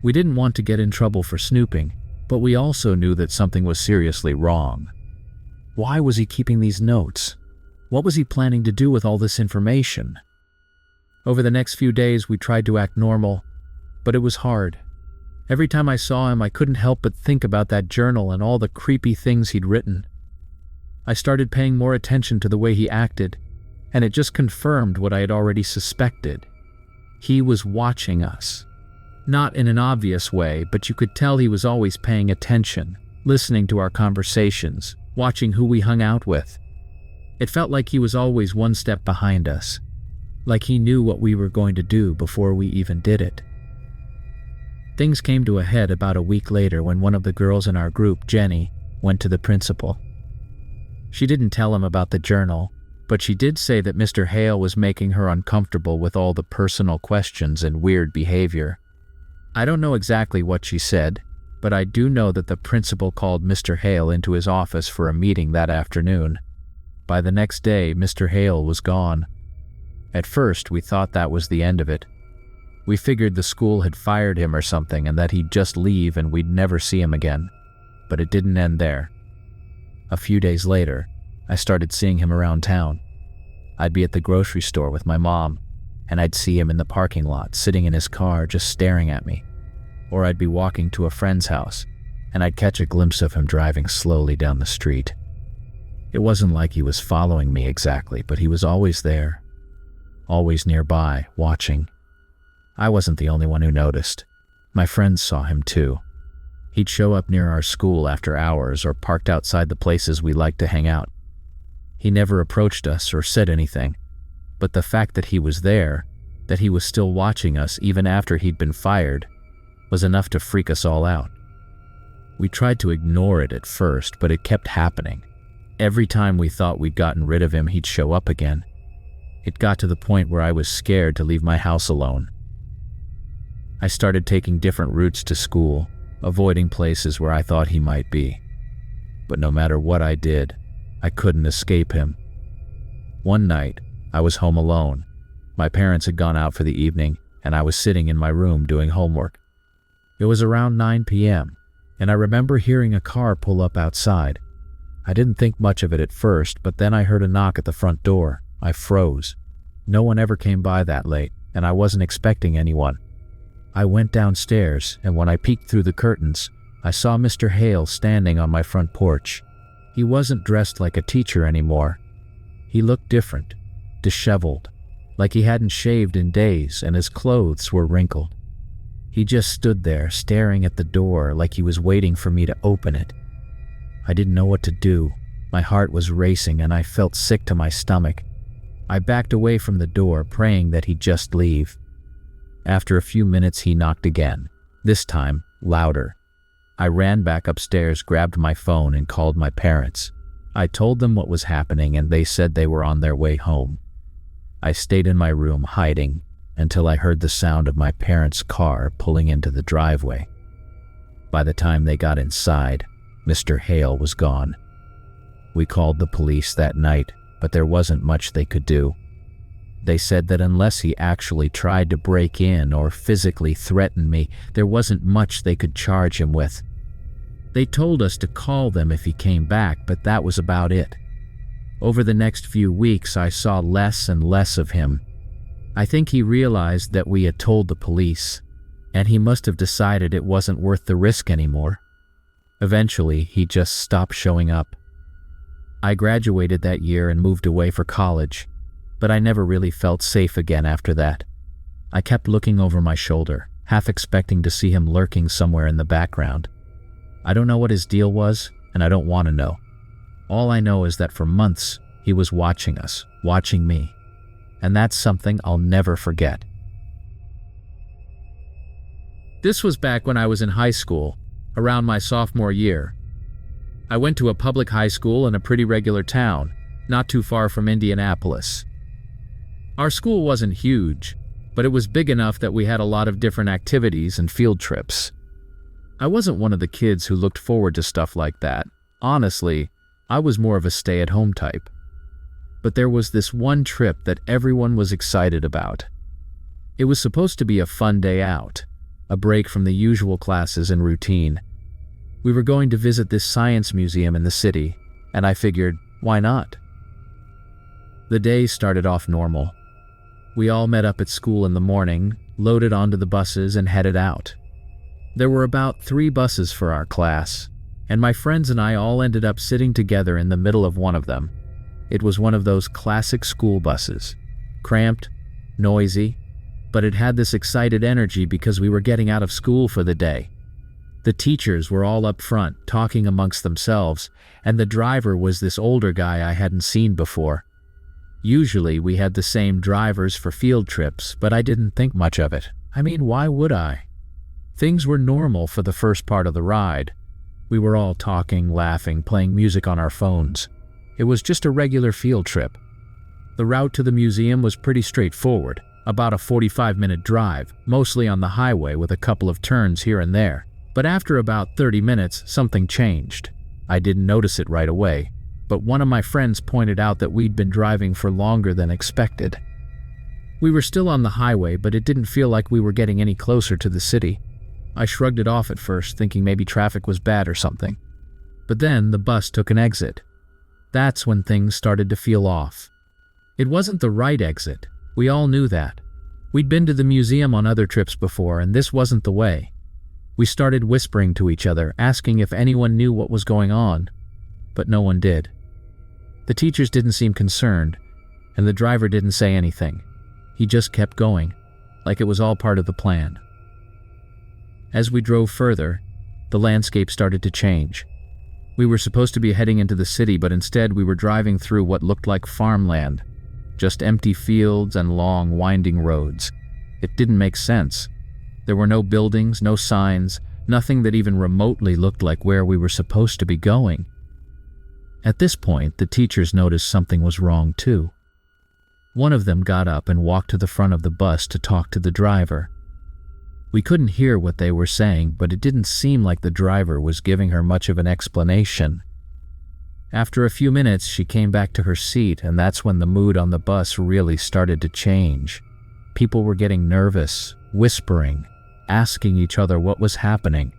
We didn't want to get in trouble for snooping, but we also knew that something was seriously wrong. Why was he keeping these notes? What was he planning to do with all this information? Over the next few days, we tried to act normal, but it was hard. Every time I saw him, I couldn't help but think about that journal and all the creepy things he'd written. I started paying more attention to the way he acted, and it just confirmed what I had already suspected. He was watching us. Not in an obvious way, but you could tell he was always paying attention, listening to our conversations, watching who we hung out with. It felt like he was always one step behind us, like he knew what we were going to do before we even did it. Things came to a head about a week later when one of the girls in our group, Jenny, went to the principal. She didn't tell him about the journal, but she did say that Mr. Hale was making her uncomfortable with all the personal questions and weird behavior. I don't know exactly what she said, but I do know that the principal called Mr. Hale into his office for a meeting that afternoon. By the next day, Mr. Hale was gone. At first, we thought that was the end of it. We figured the school had fired him or something and that he'd just leave and we'd never see him again. But it didn't end there. A few days later, I started seeing him around town. I'd be at the grocery store with my mom, and I'd see him in the parking lot, sitting in his car, just staring at me. Or I'd be walking to a friend's house, and I'd catch a glimpse of him driving slowly down the street. It wasn't like he was following me exactly, but he was always there, always nearby, watching. I wasn't the only one who noticed. My friends saw him too. He'd show up near our school after hours or parked outside the places we liked to hang out. He never approached us or said anything, but the fact that he was there, that he was still watching us even after he'd been fired, was enough to freak us all out. We tried to ignore it at first, but it kept happening. Every time we thought we'd gotten rid of him, he'd show up again. It got to the point where I was scared to leave my house alone. I started taking different routes to school, avoiding places where I thought he might be. But no matter what I did, I couldn't escape him. One night, I was home alone. My parents had gone out for the evening, and I was sitting in my room doing homework. It was around 9 p.m., and I remember hearing a car pull up outside. I didn't think much of it at first, but then I heard a knock at the front door. I froze. No one ever came by that late, and I wasn't expecting anyone. I went downstairs, and when I peeked through the curtains, I saw Mr. Hale standing on my front porch. He wasn't dressed like a teacher anymore. He looked different, disheveled, like he hadn't shaved in days, and his clothes were wrinkled. He just stood there, staring at the door like he was waiting for me to open it. I didn't know what to do. My heart was racing, and I felt sick to my stomach. I backed away from the door, praying that he'd just leave. After a few minutes, he knocked again, this time louder. I ran back upstairs, grabbed my phone, and called my parents. I told them what was happening, and they said they were on their way home. I stayed in my room, hiding, until I heard the sound of my parents' car pulling into the driveway. By the time they got inside, Mr. Hale was gone. We called the police that night, but there wasn't much they could do. They said that unless he actually tried to break in or physically threaten me, there wasn't much they could charge him with. They told us to call them if he came back, but that was about it. Over the next few weeks, I saw less and less of him. I think he realized that we had told the police, and he must have decided it wasn't worth the risk anymore. Eventually, he just stopped showing up. I graduated that year and moved away for college, but I never really felt safe again after that. I kept looking over my shoulder, half expecting to see him lurking somewhere in the background. I don't know what his deal was, and I don't want to know. All I know is that for months, he was watching us, watching me, and that's something I'll never forget. This was back when I was in high school, around my sophomore year. I went to a public high school in a pretty regular town, not too far from Indianapolis. Our school wasn't huge, but it was big enough that we had a lot of different activities and field trips. I wasn't one of the kids who looked forward to stuff like that. Honestly, I was more of a stay-at-home type. But there was this one trip that everyone was excited about. It was supposed to be a fun day out, a break from the usual classes and routine. We were going to visit this science museum in the city, and I figured, why not? The day started off normal. We all met up at school in the morning, loaded onto the buses, and headed out. There were about 3 buses for our class, and my friends and I all ended up sitting together in the middle of one of them. It was one of those classic school buses, cramped, noisy, but it had this excited energy because we were getting out of school for the day. The teachers were all up front, talking amongst themselves, and the driver was this older guy I hadn't seen before. Usually we had the same drivers for field trips, but I didn't think much of it. I mean, why would I? Things were normal for the first part of the ride. We were all talking, laughing, playing music on our phones. It was just a regular field trip. The route to the museum was pretty straightforward, about a 45-minute drive, mostly on the highway with a couple of turns here and there. But after about 30 minutes, something changed. I didn't notice it right away, but one of my friends pointed out that we'd been driving for longer than expected. We were still on the highway, but it didn't feel like we were getting any closer to the city. I shrugged it off at first, thinking maybe traffic was bad or something. But then the bus took an exit. That's when things started to feel off. It wasn't the right exit. We all knew that. We'd been to the museum on other trips before, and this wasn't the way. We started whispering to each other, asking if anyone knew what was going on, but no one did. The teachers didn't seem concerned, and the driver didn't say anything. He just kept going, like it was all part of the plan. As we drove further, the landscape started to change. We were supposed to be heading into the city, but instead we were driving through what looked like farmland, just empty fields and long, winding roads. It didn't make sense. There were no buildings, no signs, Nothing that even remotely looked like where we were supposed to be going. At this point, the teachers noticed something was wrong too. One of them got up and walked to the front of the bus to talk to the driver. We couldn't hear what they were saying, but it didn't seem like the driver was giving her much of an explanation. After a few minutes, she came back to her seat, and that's when the mood on the bus really started to change. People were getting nervous, whispering, asking each other what was happening.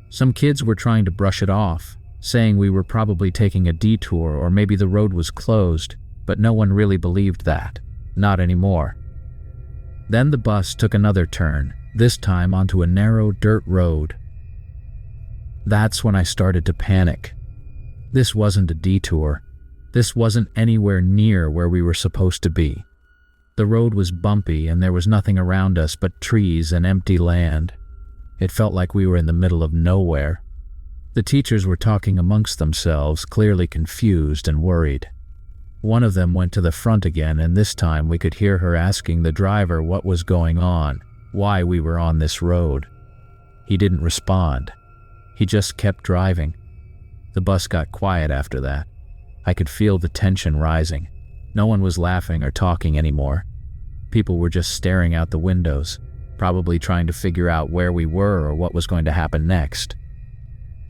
Some kids were trying to brush it off, saying we were probably taking a detour or maybe the road was closed, but no one really believed that. Not anymore. Then the bus took another turn, this time onto a narrow dirt road. That's when I started to panic. This wasn't a detour. This wasn't anywhere near where we were supposed to be. The road was bumpy and there was nothing around us but trees and empty land. It felt like we were in the middle of nowhere. The teachers were talking amongst themselves, clearly confused and worried. One of them went to the front again, and this time we could hear her asking the driver what was going on, why we were on this road. He didn't respond. He just kept driving. The bus got quiet after that. I could feel the tension rising. No one was laughing or talking anymore. People were just staring out the windows, probably trying to figure out where we were or what was going to happen next.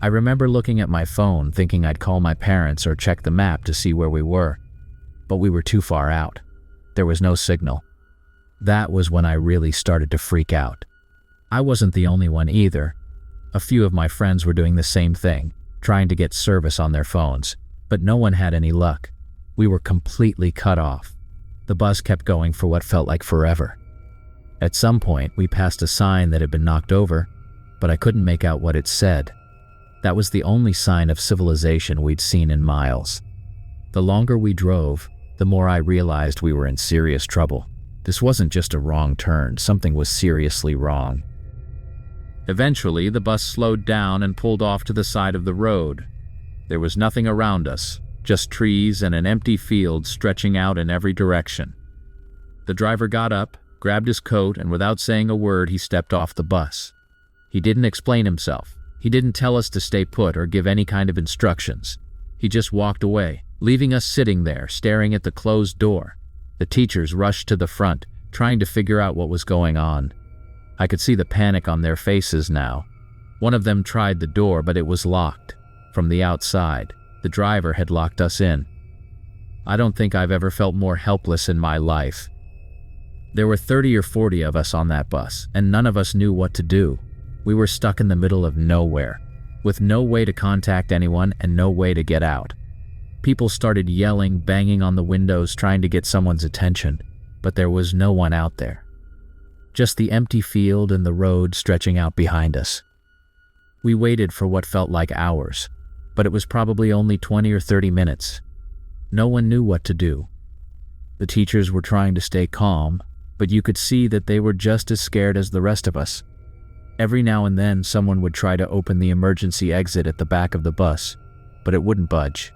I remember looking at my phone, thinking I'd call my parents or check the map to see where we were. But we were too far out. There was no signal. That was when I really started to freak out. I wasn't the only one either. A few of my friends were doing the same thing, trying to get service on their phones, but no one had any luck. We were completely cut off. The bus kept going for what felt like forever. At some point, we passed a sign that had been knocked over, but I couldn't make out what it said. That was the only sign of civilization we'd seen in miles. The longer we drove, the more I realized we were in serious trouble. This wasn't just a wrong turn, something was seriously wrong. Eventually, the bus slowed down and pulled off to the side of the road. There was nothing around us, just trees and an empty field stretching out in every direction. The driver got up, grabbed his coat, and without saying a word, he stepped off the bus. He didn't explain himself. He didn't tell us to stay put or give any kind of instructions. He just walked away, leaving us sitting there, staring at the closed door. The teachers rushed to the front, trying to figure out what was going on. I could see the panic on their faces now. One of them tried the door, but it was locked. From the outside, the driver had locked us in. I don't think I've ever felt more helpless in my life. There were 30 or 40 of us on that bus, and none of us knew what to do. We were stuck in the middle of nowhere, with no way to contact anyone and no way to get out. People started yelling, banging on the windows, trying to get someone's attention, but there was no one out there. Just the empty field and the road stretching out behind us. We waited for what felt like hours, but it was probably only 20 or 30 minutes. No one knew what to do. The teachers were trying to stay calm, but you could see that they were just as scared as the rest of us. Every now and then, someone would try to open the emergency exit at the back of the bus, but it wouldn't budge.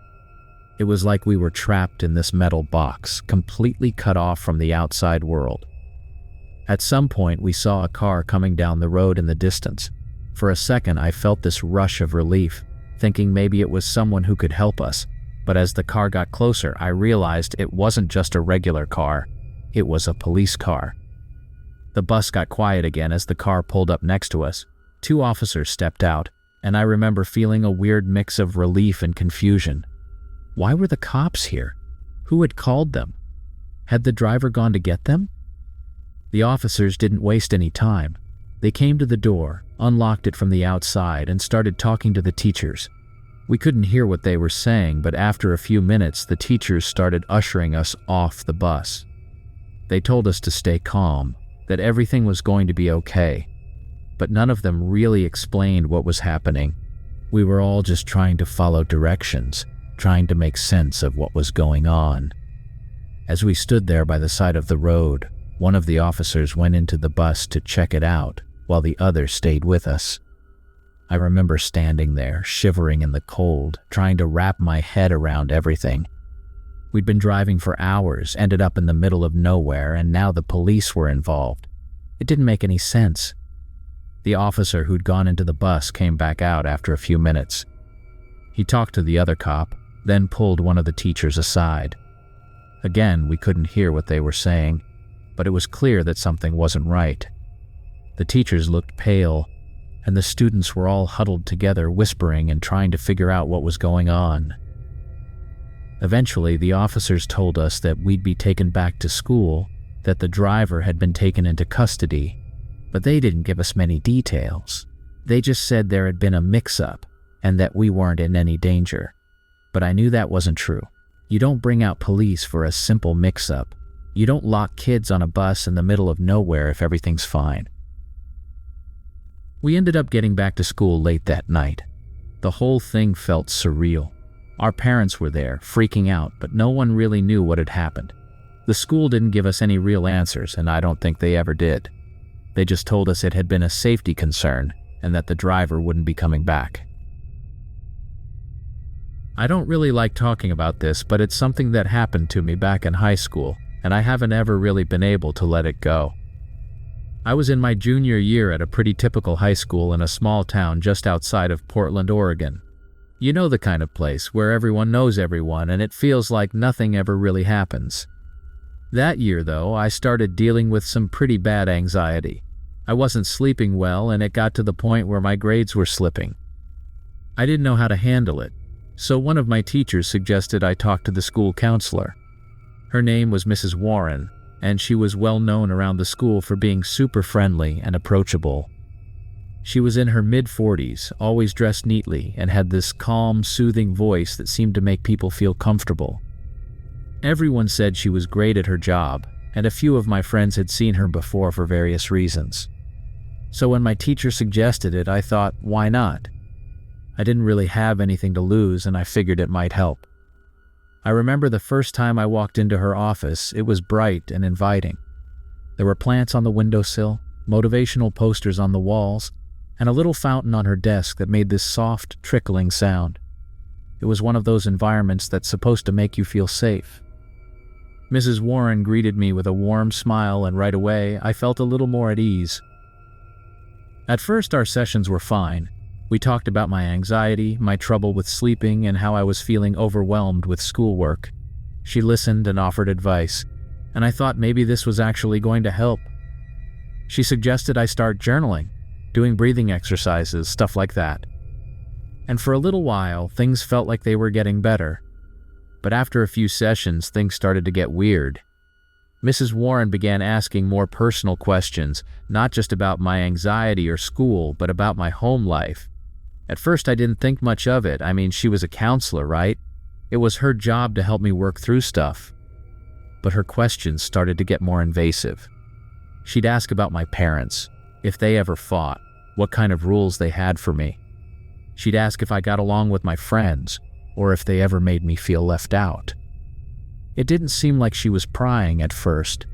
It was like we were trapped in this metal box, completely cut off from the outside world. At some point, we saw a car coming down the road in the distance. For a second, I felt this rush of relief, thinking maybe it was someone who could help us. But as the car got closer, I realized it wasn't just a regular car. It was a police car. The bus got quiet again as the car pulled up next to us. 2 officers stepped out, and I remember feeling a weird mix of relief and confusion. Why were the cops here? Who had called them? Had the driver gone to get them? The officers didn't waste any time. They came to the door, unlocked it from the outside, and started talking to the teachers. We couldn't hear what they were saying, but after a few minutes, the teachers started ushering us off the bus. They told us to stay calm, that everything was going to be okay, but none of them really explained what was happening. We were all just trying to follow directions, trying to make sense of what was going on. As we stood there by the side of the road, one of the officers went into the bus to check it out, while the other stayed with us. I remember standing there, shivering in the cold, trying to wrap my head around everything. We'd been driving for hours, ended up in the middle of nowhere, and now the police were involved. It didn't make any sense. The officer who'd gone into the bus came back out after a few minutes. He talked to the other cop, then pulled one of the teachers aside. Again, we couldn't hear what they were saying, but it was clear that something wasn't right. The teachers looked pale, and the students were all huddled together, whispering and trying to figure out what was going on. Eventually, the officers told us that we'd be taken back to school, that the driver had been taken into custody, but they didn't give us many details. They just said there had been a mix-up and that we weren't in any danger. But I knew that wasn't true. You don't bring out police for a simple mix-up. You don't lock kids on a bus in the middle of nowhere if everything's fine. We ended up getting back to school late that night. The whole thing felt surreal. Our parents were there, freaking out, but no one really knew what had happened. The school didn't give us any real answers, and I don't think they ever did. They just told us it had been a safety concern and that the driver wouldn't be coming back. I don't really like talking about this, but it's something that happened to me back in high school, and I haven't ever really been able to let it go. I was in my junior year at a pretty typical high school in a small town just outside of Portland, Oregon. You know, the kind of place where everyone knows everyone and it feels like nothing ever really happens. That year, though, I started dealing with some pretty bad anxiety. I wasn't sleeping well, and it got to the point where my grades were slipping. I didn't know how to handle it, so one of my teachers suggested I talk to the school counselor. Her name was Mrs. Warren, and she was well known around the school for being super friendly and approachable. She was in her mid-40s, always dressed neatly, and had this calm, soothing voice that seemed to make people feel comfortable. Everyone said she was great at her job, and a few of my friends had seen her before for various reasons. So when my teacher suggested it, I thought, why not? I didn't really have anything to lose, and I figured it might help. I remember the first time I walked into her office, it was bright and inviting. There were plants on the windowsill, motivational posters on the walls, and a little fountain on her desk that made this soft, trickling sound. It was one of those environments that's supposed to make you feel safe. Mrs. Warren greeted me with a warm smile, and right away, I felt a little more at ease. At first, our sessions were fine. We talked about my anxiety, my trouble with sleeping, and how I was feeling overwhelmed with schoolwork. She listened and offered advice, and I thought maybe this was actually going to help. She suggested I start journaling, doing breathing exercises, stuff like that. And for a little while, things felt like they were getting better. But after a few sessions, things started to get weird. Mrs. Warren began asking more personal questions, not just about my anxiety or school, but about my home life. At first, I didn't think much of it. I mean, she was a counselor, right? It was her job to help me work through stuff. But her questions started to get more invasive. She'd ask about my parents, if they ever fought, what kind of rules they had for me. She'd ask if I got along with my friends, or if they ever made me feel left out. It didn't seem like she was prying at first,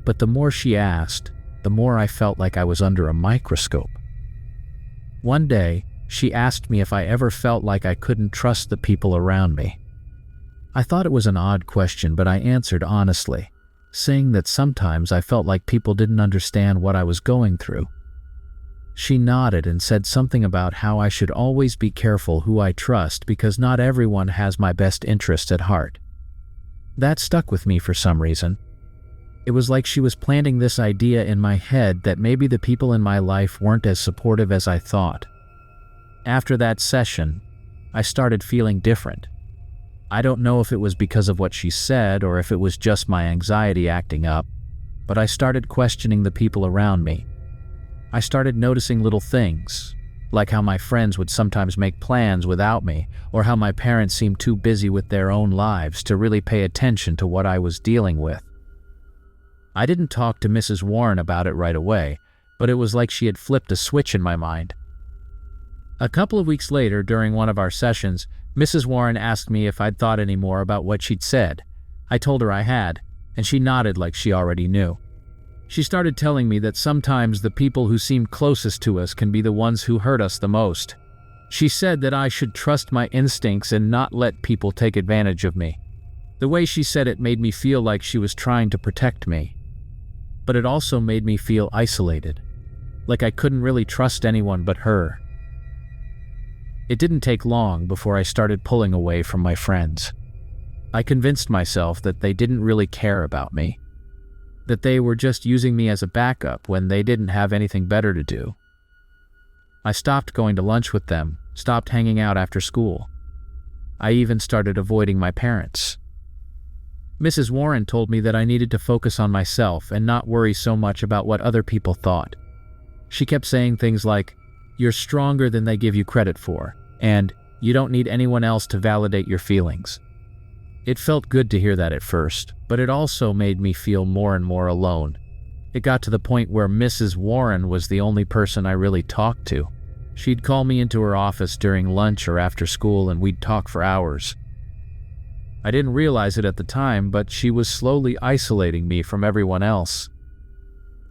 but the more she asked, the more I felt like I was under a microscope. One day, she asked me if I ever felt like I couldn't trust the people around me. I thought it was an odd question, but I answered honestly, saying that sometimes I felt like people didn't understand what I was going through. She nodded and said something about how I should always be careful who I trust because not everyone has my best interest at heart. That stuck with me for some reason. It was like she was planting this idea in my head that maybe the people in my life weren't as supportive as I thought. After that session, I started feeling different. I don't know if it was because of what she said or if it was just my anxiety acting up, but I started questioning the people around me. I started noticing little things, like how my friends would sometimes make plans without me, or how my parents seemed too busy with their own lives to really pay attention to what I was dealing with. I didn't talk to Mrs. Warren about it right away, but it was like she had flipped a switch in my mind. A couple of weeks later, during one of our sessions, Mrs. Warren asked me if I'd thought any more about what she'd said. I told her I had, and she nodded like she already knew. She started telling me that sometimes the people who seem closest to us can be the ones who hurt us the most. She said that I should trust my instincts and not let people take advantage of me. The way she said it made me feel like she was trying to protect me. But it also made me feel isolated. like I couldn't really trust anyone but her. It didn't take long before I started pulling away from my friends. I convinced myself that they didn't really care about me, that they were just using me as a backup when they didn't have anything better to do. I stopped going to lunch with them, stopped hanging out after school. I even started avoiding my parents. Mrs. Warren told me that I needed to focus on myself and not worry so much about what other people thought. She kept saying things like, "You're stronger than they give you credit for," and "You don't need anyone else to validate your feelings." It felt good to hear that at first, but it also made me feel more and more alone. It got to the point where Mrs. Warren was the only person I really talked to. She'd call me into her office during lunch or after school and we'd talk for hours. I didn't realize it at the time, but she was slowly isolating me from everyone else.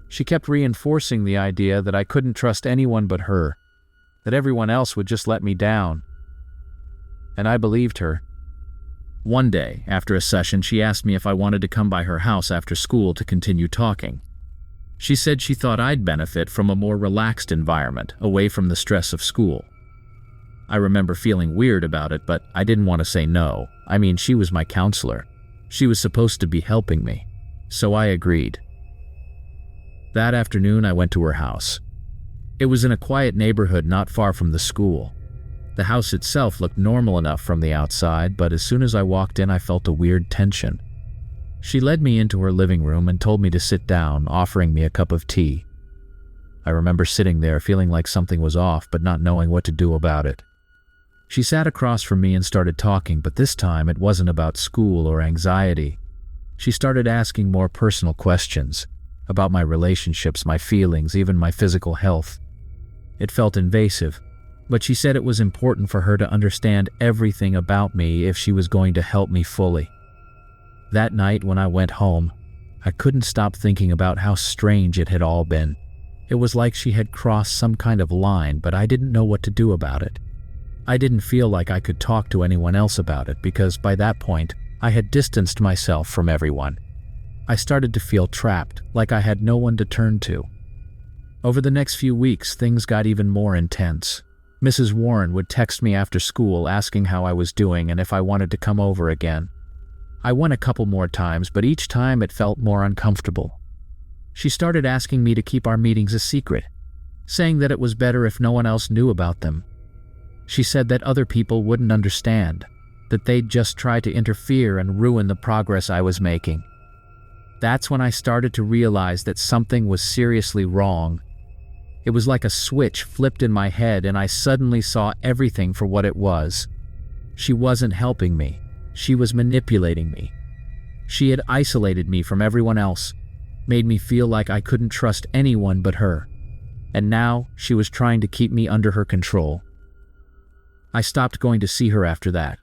She kept reinforcing the idea that I couldn't trust anyone but her, that everyone else would just let me down. And I believed her. One day, after a session, she asked me if I wanted to come by her house after school to continue talking. She said she thought I'd benefit from a more relaxed environment, away from the stress of school. I remember feeling weird about it, but I didn't want to say no. I mean, she was my counselor. She was supposed to be helping me. So I agreed. That afternoon, I went to her house. It was in a quiet neighborhood not far from the school. The house itself looked normal enough from the outside, but as soon as I walked in, I felt a weird tension. She led me into her living room and told me to sit down, offering me a cup of tea. I remember sitting there feeling like something was off, but not knowing what to do about it. She sat across from me and started talking, but this time it wasn't about school or anxiety. She started asking more personal questions about my relationships, my feelings, even my physical health. It felt invasive, but she said it was important for her to understand everything about me if she was going to help me fully. That night when I went home, I couldn't stop thinking about how strange it had all been. It was like she had crossed some kind of line, but I didn't know what to do about it. I didn't feel like I could talk to anyone else about it because by that point, I had distanced myself from everyone. I started to feel trapped, like I had no one to turn to. Over the next few weeks, things got even more intense. Mrs. Warren would text me after school asking how I was doing and if I wanted to come over again. I went a couple more times, but each time it felt more uncomfortable. She started asking me to keep our meetings a secret, saying that it was better if no one else knew about them. She said that other people wouldn't understand, that they'd just try to interfere and ruin the progress I was making. That's when I started to realize that something was seriously wrong. It was like a switch flipped in my head and I suddenly saw everything for what it was. She wasn't helping me. She was manipulating me. She had isolated me from everyone else, made me feel like I couldn't trust anyone but her. And now she was trying to keep me under her control. I stopped going to see her after that.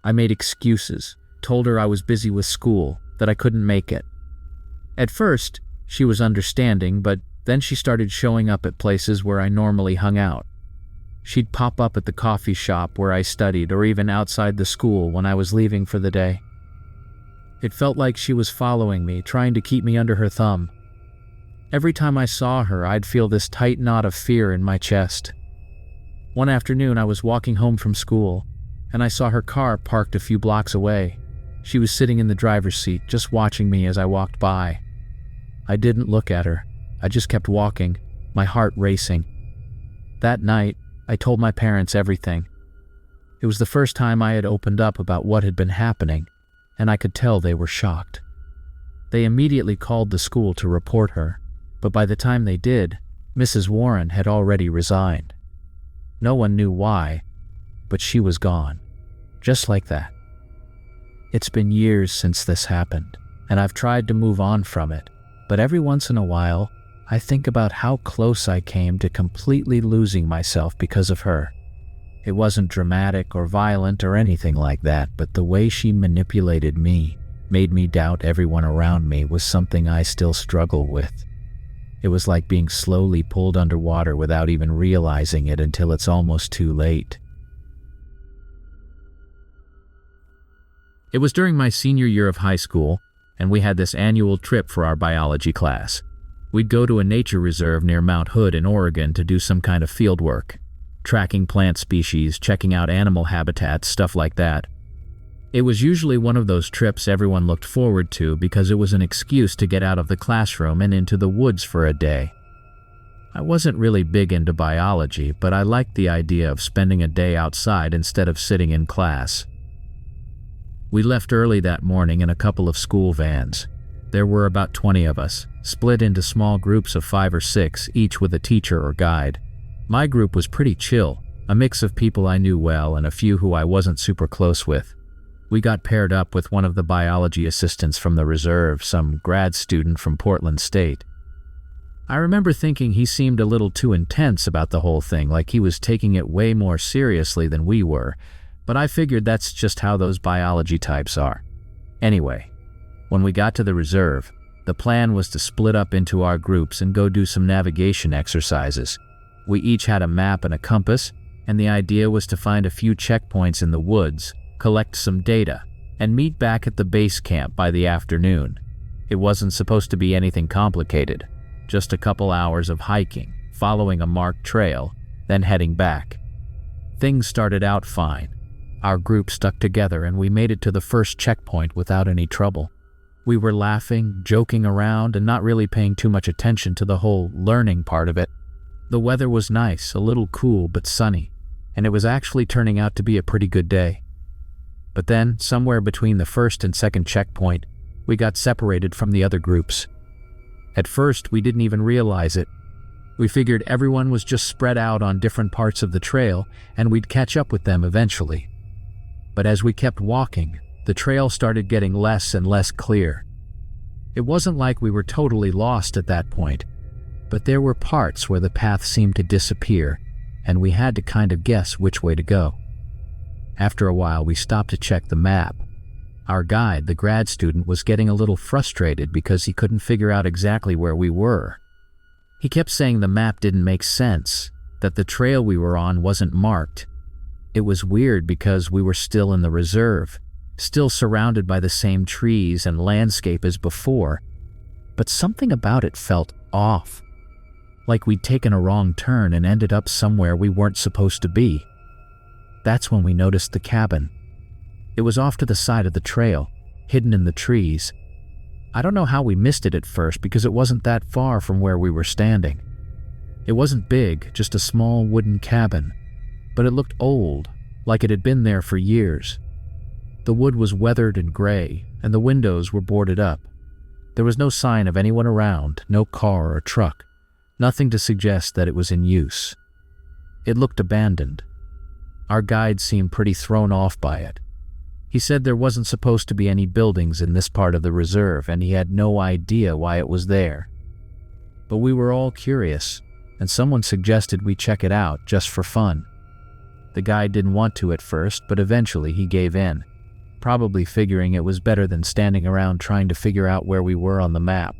I made excuses, told her I was busy with school, that I couldn't make it. At first, she was understanding, but then she started showing up at places where I normally hung out. She'd pop up at the coffee shop where I studied or even outside the school when I was leaving for the day. It felt like she was following me, trying to keep me under her thumb. Every time I saw her, I'd feel this tight knot of fear in my chest. One afternoon, I was walking home from school, and I saw her car parked a few blocks away. She was sitting in the driver's seat, just watching me as I walked by. I didn't look at her. I just kept walking, my heart racing. That night, I told my parents everything. It was the first time I had opened up about what had been happening, and I could tell they were shocked. They immediately called the school to report her, but by the time they did, Mrs. Warren had already resigned. No one knew why, but she was gone, just like that. It's been years since this happened, and I've tried to move on from it, but every once in a while, I think about how close I came to completely losing myself because of her. It wasn't dramatic or violent or anything like that, but the way she manipulated me, made me doubt everyone around me, was something I still struggle with. It was like being slowly pulled underwater without even realizing it until it's almost too late. It was during my senior year of high school, and we had this annual trip for our biology class. We'd go to a nature reserve near Mount Hood in Oregon to do some kind of field work, tracking plant species, checking out animal habitats, stuff like that. It was usually one of those trips everyone looked forward to because it was an excuse to get out of the classroom and into the woods for a day. I wasn't really big into biology, but I liked the idea of spending a day outside instead of sitting in class. We left early that morning in a couple of school vans. There were about 20 of us, split into small groups of 5 or 6, each with a teacher or guide. My group was pretty chill, a mix of people I knew well and a few who I wasn't super close with. We got paired up with one of the biology assistants from the reserve, some grad student from Portland State. I remember thinking he seemed a little too intense about the whole thing, like he was taking it way more seriously than we were, but I figured that's just how those biology types are. Anyway, when we got to the reserve, the plan was to split up into our groups and go do some navigation exercises. We each had a map and a compass, and the idea was to find a few checkpoints in the woods, collect some data, and meet back at the base camp by the afternoon. It wasn't supposed to be anything complicated, just a couple hours of hiking, following a marked trail, then heading back. Things started out fine. Our group stuck together and we made it to the first checkpoint without any trouble. We were laughing, joking around, and not really paying too much attention to the whole learning part of it. The weather was nice, a little cool but sunny, and it was actually turning out to be a pretty good day. But then, somewhere between the first and second checkpoint, we got separated from the other groups. At first, we didn't even realize it. We figured everyone was just spread out on different parts of the trail, and we'd catch up with them eventually. But as we kept walking, the trail started getting less and less clear. It wasn't like we were totally lost at that point, but there were parts where the path seemed to disappear, and we had to kind of guess which way to go. After a while, we stopped to check the map. Our guide, the grad student, was getting a little frustrated because he couldn't figure out exactly where we were. He kept saying the map didn't make sense, that the trail we were on wasn't marked. It was weird because we were still in the reserve, still surrounded by the same trees and landscape as before, but something about it felt off, like we'd taken a wrong turn and ended up somewhere we weren't supposed to be. That's when we noticed the cabin. It was off to the side of the trail, hidden in the trees. I don't know how we missed it at first because it wasn't that far from where we were standing. It wasn't big, just a small wooden cabin, but it looked old, like it had been there for years. The wood was weathered and gray, and the windows were boarded up. There was no sign of anyone around, no car or truck, nothing to suggest that it was in use. It looked abandoned. Our guide seemed pretty thrown off by it. He said there wasn't supposed to be any buildings in this part of the reserve, and he had no idea why it was there. But we were all curious, and someone suggested we check it out just for fun. The guide didn't want to at first, but eventually he gave in, probably figuring it was better than standing around trying to figure out where we were on the map.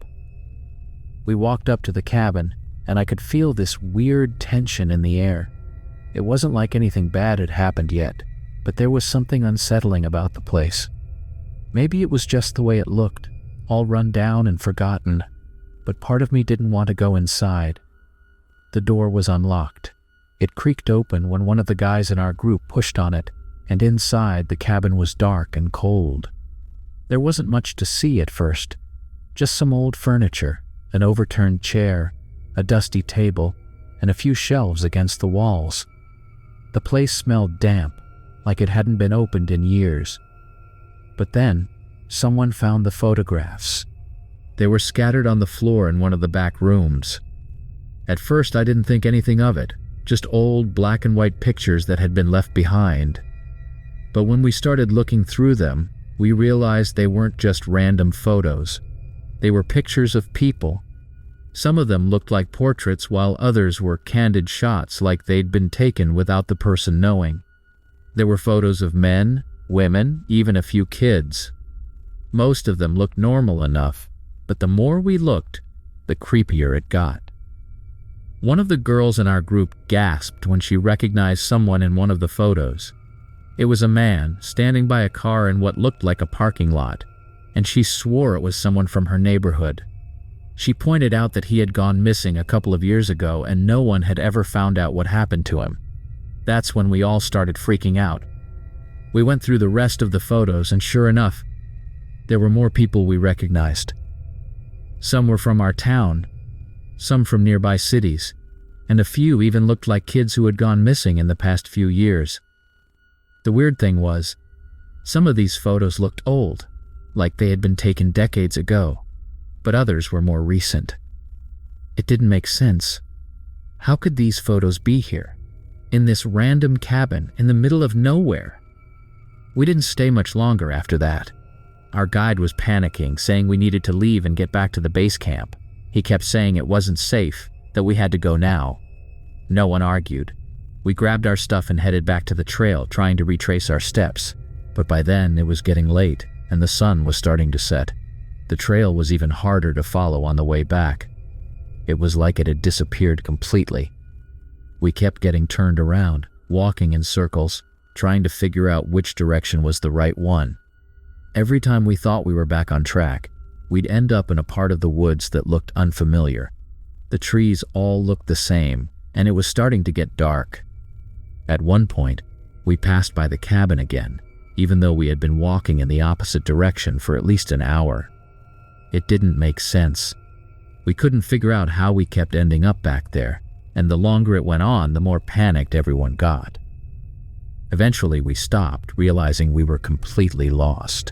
We walked up to the cabin, and I could feel this weird tension in the air. It wasn't like anything bad had happened yet, but there was something unsettling about the place. Maybe it was just the way it looked, all run down and forgotten, but part of me didn't want to go inside. The door was unlocked. It creaked open when one of the guys in our group pushed on it, and inside the cabin was dark and cold. There wasn't much to see at first, just some old furniture, an overturned chair, a dusty table, and a few shelves against the walls. The place smelled damp, like it hadn't been opened in years. But then, someone found the photographs. They were scattered on the floor in one of the back rooms. At first, I didn't think anything of it, just old black and white pictures that had been left behind. But when we started looking through them, we realized they weren't just random photos. They were pictures of people. Some of them looked like portraits, while others were candid shots like they'd been taken without the person knowing. There were photos of men, women, even a few kids. Most of them looked normal enough, but the more we looked, the creepier it got. One of the girls in our group gasped when she recognized someone in one of the photos. It was a man standing by a car in what looked like a parking lot, and she swore it was someone from her neighborhood. She pointed out that he had gone missing a couple of years ago and no one had ever found out what happened to him. That's when we all started freaking out. We went through the rest of the photos and sure enough, there were more people we recognized. Some were from our town, some from nearby cities, and a few even looked like kids who had gone missing in the past few years. The weird thing was, some of these photos looked old, like they had been taken decades ago, but others were more recent. It didn't make sense. How could these photos be here, in this random cabin in the middle of nowhere? We didn't stay much longer after that. Our guide was panicking, saying we needed to leave and get back to the base camp. He kept saying it wasn't safe, that we had to go now. No one argued. We grabbed our stuff and headed back to the trail, trying to retrace our steps. But by then, it was getting late, and the sun was starting to set. The trail was even harder to follow on the way back. It was like it had disappeared completely. We kept getting turned around, walking in circles, trying to figure out which direction was the right one. Every time we thought we were back on track, we'd end up in a part of the woods that looked unfamiliar. The trees all looked the same, and it was starting to get dark. At one point, we passed by the cabin again, even though we had been walking in the opposite direction for at least an hour. It didn't make sense. We couldn't figure out how we kept ending up back there, and the longer it went on, the more panicked everyone got. Eventually, we stopped, realizing we were completely lost.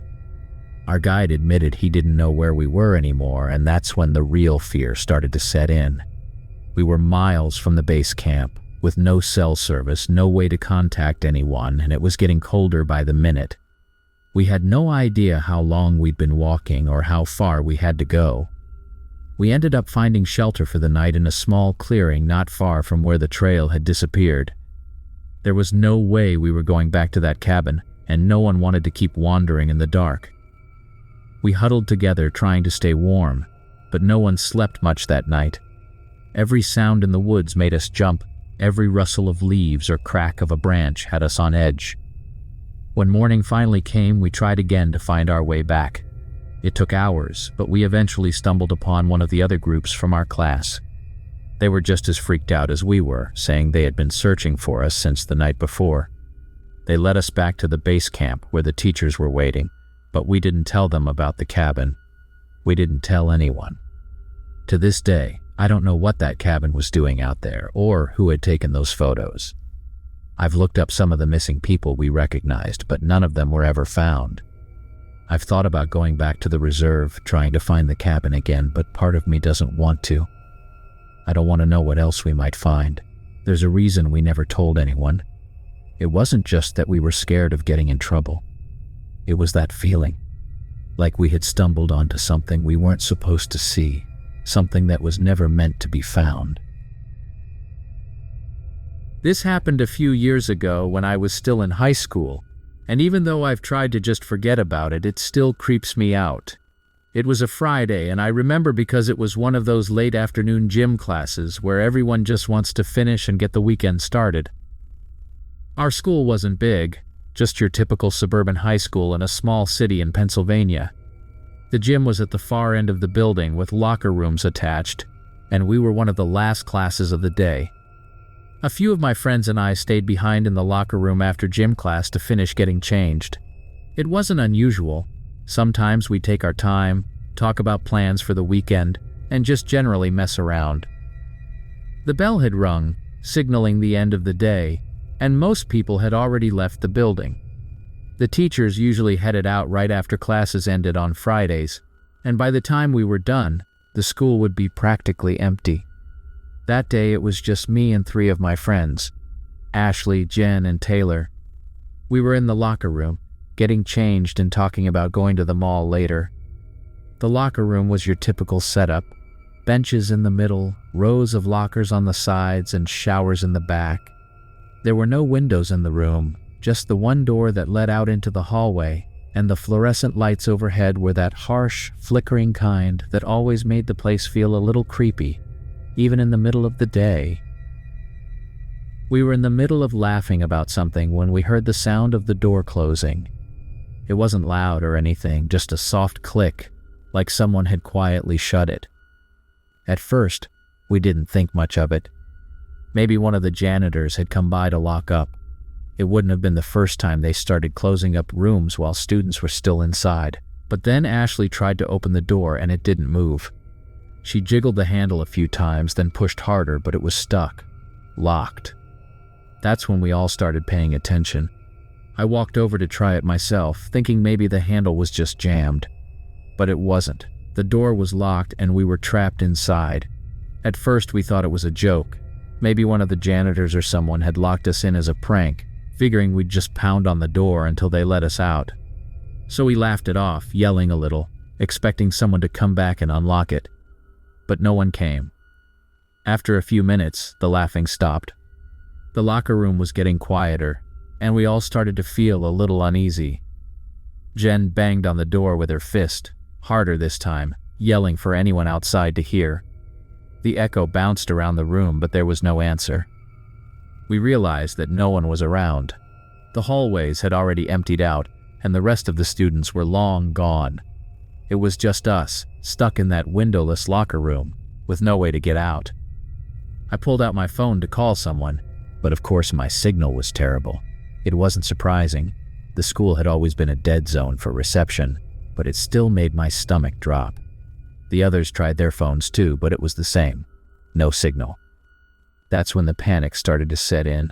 Our guide admitted he didn't know where we were anymore, and that's when the real fear started to set in. We were miles from the base camp, with no cell service, no way to contact anyone, and it was getting colder by the minute. We had no idea how long we'd been walking or how far we had to go. We ended up finding shelter for the night in a small clearing not far from where the trail had disappeared. There was no way we were going back to that cabin, and no one wanted to keep wandering in the dark. We huddled together trying to stay warm, but no one slept much that night. Every sound in the woods made us jump. Every rustle of leaves or crack of a branch had us on edge. When morning finally came, we tried again to find our way back. It took hours, but we eventually stumbled upon one of the other groups from our class. They were just as freaked out as we were, saying they had been searching for us since the night before. They led us back to the base camp where the teachers were waiting, but we didn't tell them about the cabin. We didn't tell anyone. To this day, I don't know what that cabin was doing out there or who had taken those photos. I've looked up some of the missing people we recognized, but none of them were ever found. I've thought about going back to the reserve, trying to find the cabin again, but part of me doesn't want to. I don't want to know what else we might find. There's a reason we never told anyone. It wasn't just that we were scared of getting in trouble. It was that feeling, like we had stumbled onto something we weren't supposed to see, something that was never meant to be found. This happened a few years ago when I was still in high school, and even though I've tried to just forget about it, it still creeps me out. It was a Friday, and I remember because it was one of those late afternoon gym classes where everyone just wants to finish and get the weekend started. Our school wasn't big, just your typical suburban high school in a small city in Pennsylvania. The gym was at the far end of the building with locker rooms attached, and we were one of the last classes of the day. A few of my friends and I stayed behind in the locker room after gym class to finish getting changed. It wasn't unusual. Sometimes we'd take our time, talk about plans for the weekend, and just generally mess around. The bell had rung, signaling the end of the day, and most people had already left the building. The teachers usually headed out right after classes ended on Fridays, and by the time we were done, the school would be practically empty. That day it was just me and 3 of my friends, Ashley, Jen, and Taylor. We were in the locker room, getting changed and talking about going to the mall later. The locker room was your typical setup, benches in the middle, rows of lockers on the sides, and showers in the back. There were no windows in the room, just the one door that led out into the hallway, and the fluorescent lights overhead were that harsh, flickering kind that always made the place feel a little creepy, even in the middle of the day. We were in the middle of laughing about something when we heard the sound of the door closing. It wasn't loud or anything, just a soft click, like someone had quietly shut it. At first, we didn't think much of it. Maybe one of the janitors had come by to lock up. It wouldn't have been the first time they started closing up rooms while students were still inside. But then Ashley tried to open the door and it didn't move. She jiggled the handle a few times, then pushed harder, but it was stuck. Locked. That's when we all started paying attention. I walked over to try it myself, thinking maybe the handle was just jammed. But it wasn't. The door was locked and we were trapped inside. At first we thought it was a joke. Maybe one of the janitors or someone had locked us in as a prank, figuring we'd just pound on the door until they let us out. So we laughed it off, yelling a little, expecting someone to come back and unlock it. But no one came. After a few minutes, the laughing stopped. The locker room was getting quieter, and we all started to feel a little uneasy. Jen banged on the door with her fist, harder this time, yelling for anyone outside to hear. The echo bounced around the room, but there was no answer. We realized that no one was around. The hallways had already emptied out, and the rest of the students were long gone. It was just us, stuck in that windowless locker room, with no way to get out. I pulled out my phone to call someone, but of course my signal was terrible. It wasn't surprising. The school had always been a dead zone for reception, but it still made my stomach drop. The others tried their phones too, but it was the same. No signal. That's when the panic started to set in.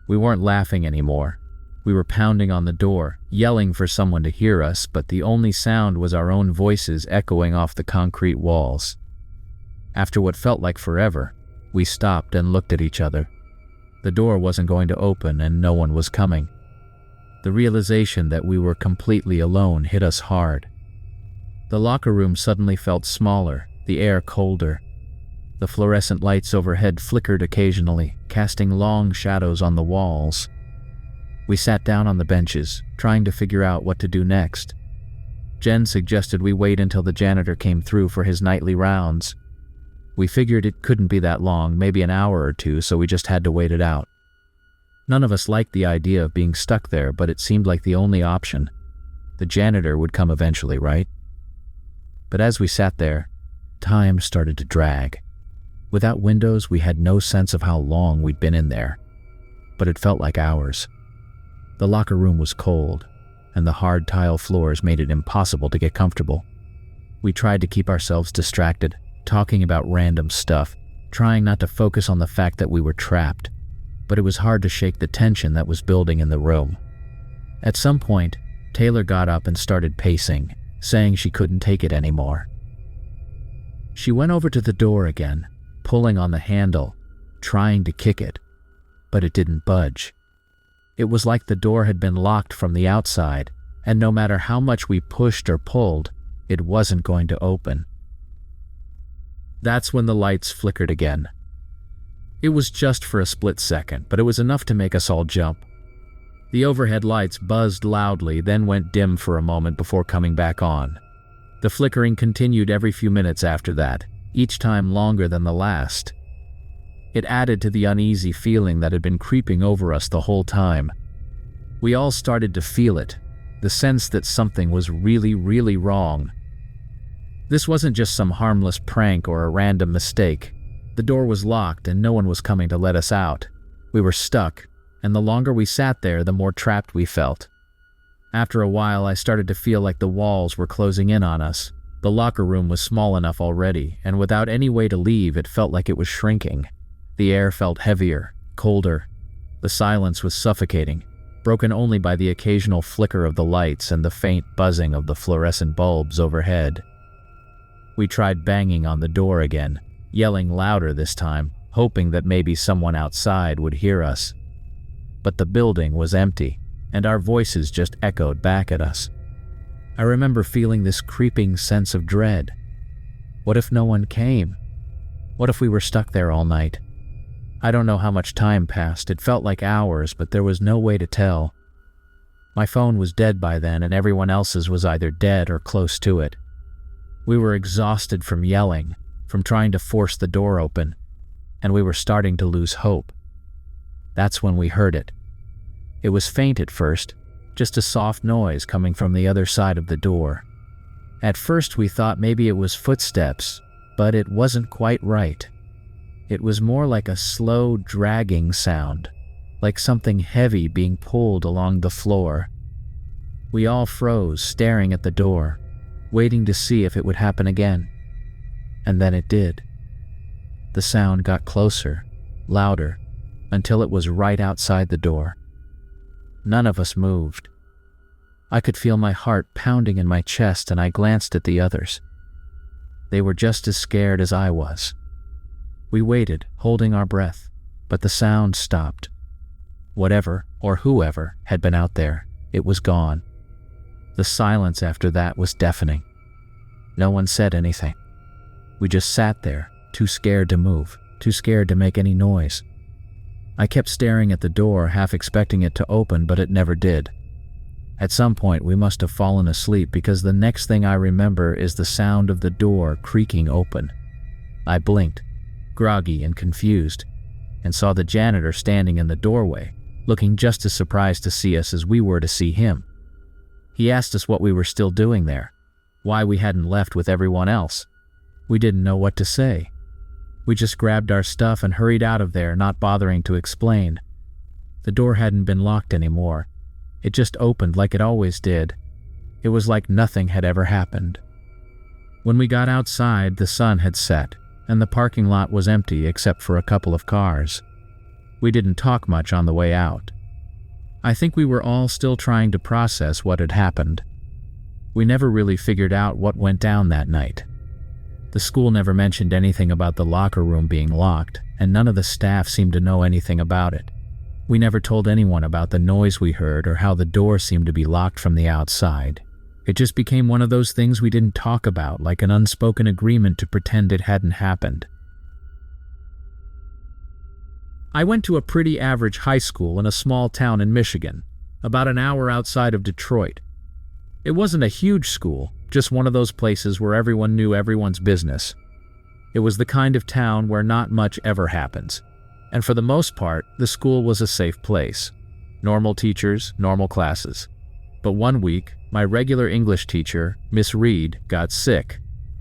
We weren't laughing anymore. We were pounding on the door, yelling for someone to hear us, but the only sound was our own voices echoing off the concrete walls. After what felt like forever, we stopped and looked at each other. The door wasn't going to open and no one was coming. The realization that we were completely alone hit us hard. The locker room suddenly felt smaller, the air colder. The fluorescent lights overhead flickered occasionally, casting long shadows on the walls. We sat down on the benches, trying to figure out what to do next. Jen suggested we wait until the janitor came through for his nightly rounds. We figured it couldn't be that long, maybe an hour or two, so we just had to wait it out. None of us liked the idea of being stuck there, but it seemed like the only option. The janitor would come eventually, right? But as we sat there, time started to drag. Without windows, we had no sense of how long we'd been in there, but it felt like hours. The locker room was cold, and the hard tile floors made it impossible to get comfortable. We tried to keep ourselves distracted, talking about random stuff, trying not to focus on the fact that we were trapped, but it was hard to shake the tension that was building in the room. At some point, Taylor got up and started pacing, saying she couldn't take it anymore. She went over to the door again, pulling on the handle, trying to kick it, but it didn't budge. It was like the door had been locked from the outside, and no matter how much we pushed or pulled, it wasn't going to open. That's when the lights flickered again. It was just for a split second, but it was enough to make us all jump. The overhead lights buzzed loudly, then went dim for a moment before coming back on. The flickering continued every few minutes after that, each time longer than the last. It added to the uneasy feeling that had been creeping over us the whole time. We all started to feel it, the sense that something was really, really wrong. This wasn't just some harmless prank or a random mistake. The door was locked and no one was coming to let us out. We were stuck, and the longer we sat there, the more trapped we felt. After a while, I started to feel like the walls were closing in on us. The locker room was small enough already, and without any way to leave, it felt like it was shrinking. The air felt heavier, colder. The silence was suffocating, broken only by the occasional flicker of the lights and the faint buzzing of the fluorescent bulbs overhead. We tried banging on the door again, yelling louder this time, hoping that maybe someone outside would hear us. But the building was empty, and our voices just echoed back at us. I remember feeling this creeping sense of dread. What if no one came? What if we were stuck there all night? I don't know how much time passed. It felt like hours, but there was no way to tell. My phone was dead by then, and everyone else's was either dead or close to it. We were exhausted from yelling, from trying to force the door open, and we were starting to lose hope. That's when we heard it. It was faint at first, just a soft noise coming from the other side of the door. At first we thought maybe it was footsteps, but it wasn't quite right. It was more like a slow, dragging sound, like something heavy being pulled along the floor. We all froze, staring at the door, waiting to see if it would happen again. And then it did. The sound got closer, louder, until it was right outside the door. None of us moved. I could feel my heart pounding in my chest, and I glanced at the others. They were just as scared as I was. We waited, holding our breath, but the sound stopped. Whatever, or whoever, had been out there, it was gone. The silence after that was deafening. No one said anything. We just sat there, too scared to move, too scared to make any noise. I kept staring at the door, half expecting it to open, but it never did. At some point, we must have fallen asleep, because the next thing I remember is the sound of the door creaking open. I blinked, groggy and confused, and saw the janitor standing in the doorway, looking just as surprised to see us as we were to see him. He asked us what we were still doing there, why we hadn't left with everyone else. We didn't know what to say. We just grabbed our stuff and hurried out of there, not bothering to explain. The door hadn't been locked anymore. It just opened like it always did. It was like nothing had ever happened. When we got outside, the sun had set, and the parking lot was empty except for a couple of cars. We didn't talk much on the way out. I think we were all still trying to process what had happened. We never really figured out what went down that night. The school never mentioned anything about the locker room being locked, and none of the staff seemed to know anything about it. We never told anyone about the noise we heard or how the door seemed to be locked from the outside. It just became one of those things we didn't talk about, like an unspoken agreement to pretend it hadn't happened. I went to a pretty average high school in a small town in Michigan, about an hour outside of Detroit. It wasn't a huge school, just one of those places where everyone knew everyone's business. It was the kind of town where not much ever happens, and for the most part, the school was a safe place. Normal teachers, normal classes. But one week, my regular English teacher, Miss Reed, got sick,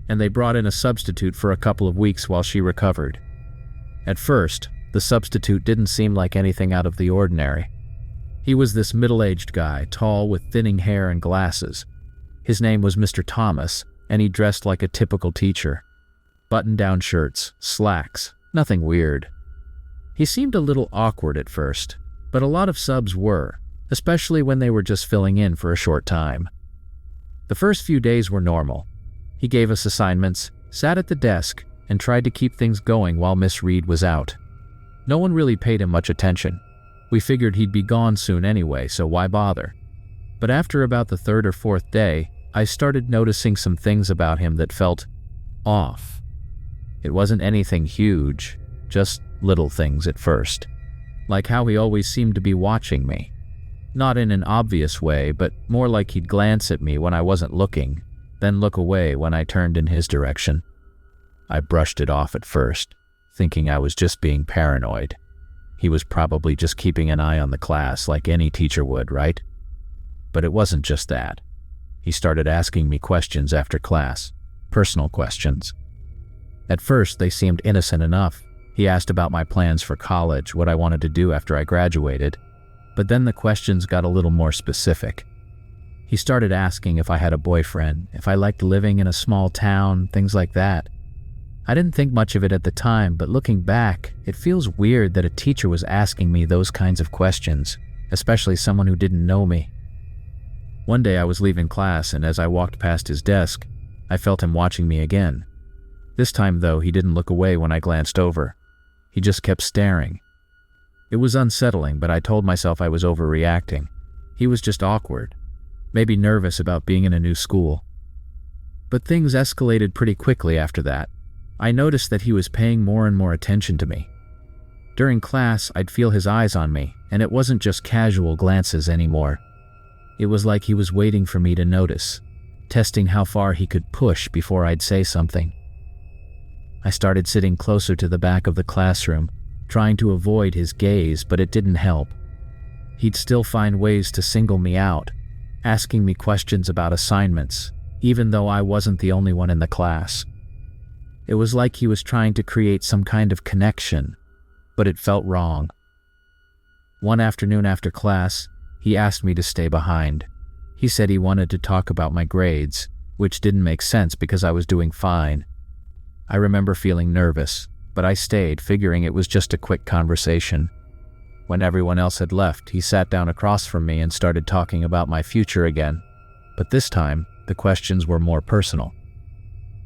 and they brought in a substitute for a couple of weeks while she recovered. At first, the substitute didn't seem like anything out of the ordinary. He was this middle-aged guy, tall with thinning hair and glasses. His name was Mr. Thomas, and he dressed like a typical teacher. Button-down shirts, slacks, nothing weird. He seemed a little awkward at first, but a lot of subs were, especially when they were just filling in for a short time. The first few days were normal. He gave us assignments, sat at the desk, and tried to keep things going while Miss Reed was out. No one really paid him much attention. We figured he'd be gone soon anyway, so why bother? But after about the third or fourth day, I started noticing some things about him that felt off. It wasn't anything huge, just little things at first. Like how he always seemed to be watching me. Not in an obvious way, but more like he'd glance at me when I wasn't looking, then look away when I turned in his direction. I brushed it off at first, thinking I was just being paranoid. He was probably just keeping an eye on the class like any teacher would, right? But it wasn't just that. He started asking me questions after class, personal questions. At first, they seemed innocent enough. He asked about my plans for college, what I wanted to do after I graduated, but then the questions got a little more specific. He started asking if I had a boyfriend, if I liked living in a small town, things like that. I didn't think much of it at the time, but looking back, it feels weird that a teacher was asking me those kinds of questions, especially someone who didn't know me. One day I was leaving class, and as I walked past his desk, I felt him watching me again. This time, though, he didn't look away when I glanced over. He just kept staring. It was unsettling, but I told myself I was overreacting. He was just awkward, maybe nervous about being in a new school. But things escalated pretty quickly after that. I noticed that he was paying more and more attention to me. During class, I'd feel his eyes on me, and it wasn't just casual glances anymore. It was like he was waiting for me to notice, testing how far he could push before I'd say something. I started sitting closer to the back of the classroom, trying to avoid his gaze, but it didn't help. He'd still find ways to single me out, asking me questions about assignments, even though I wasn't the only one in the class. It was like he was trying to create some kind of connection, but it felt wrong. One afternoon after class, he asked me to stay behind. He said he wanted to talk about my grades, which didn't make sense because I was doing fine. I remember feeling nervous, but I stayed, figuring it was just a quick conversation. When everyone else had left, he sat down across from me and started talking about my future again, but this time, the questions were more personal.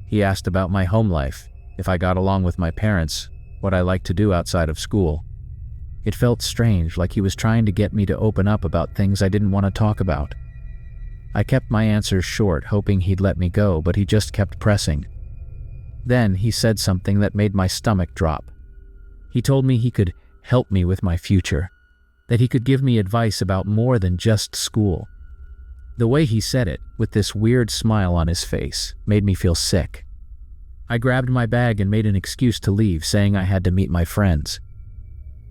He asked about my home life, if I got along with my parents, what I liked to do outside of school. It felt strange, like he was trying to get me to open up about things I didn't want to talk about. I kept my answers short, hoping he'd let me go, but he just kept pressing. Then he said something that made my stomach drop. He told me he could help me with my future, that he could give me advice about more than just school. The way he said it, with this weird smile on his face, made me feel sick. I grabbed my bag and made an excuse to leave, saying I had to meet my friends.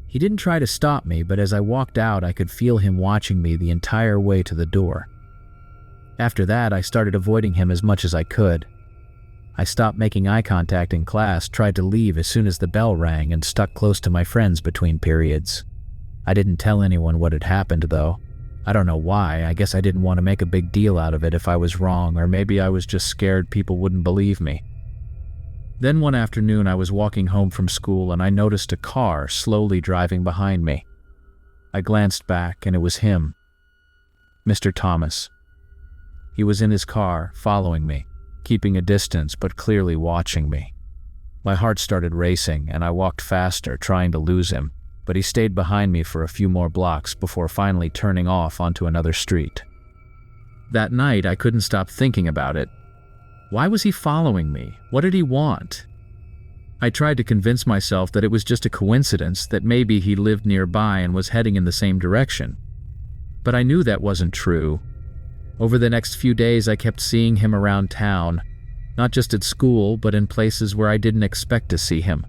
He didn't try to stop me, but as I walked out, I could feel him watching me the entire way to the door. After that, I started avoiding him as much as I could. I stopped making eye contact in class, tried to leave as soon as the bell rang, and stuck close to my friends between periods. I didn't tell anyone what had happened, though. I don't know why. I guess I didn't want to make a big deal out of it if I was wrong, or maybe I was just scared people wouldn't believe me. Then one afternoon I was walking home from school and I noticed a car slowly driving behind me. I glanced back and it was him, Mr. Thomas. He was in his car, following me, keeping a distance but clearly watching me. My heart started racing and I walked faster, trying to lose him, but he stayed behind me for a few more blocks before finally turning off onto another street. That night I couldn't stop thinking about it. Why was he following me? What did he want? I tried to convince myself that it was just a coincidence, that maybe he lived nearby and was heading in the same direction. But I knew that wasn't true. Over the next few days I kept seeing him around town, not just at school, but in places where I didn't expect to see him.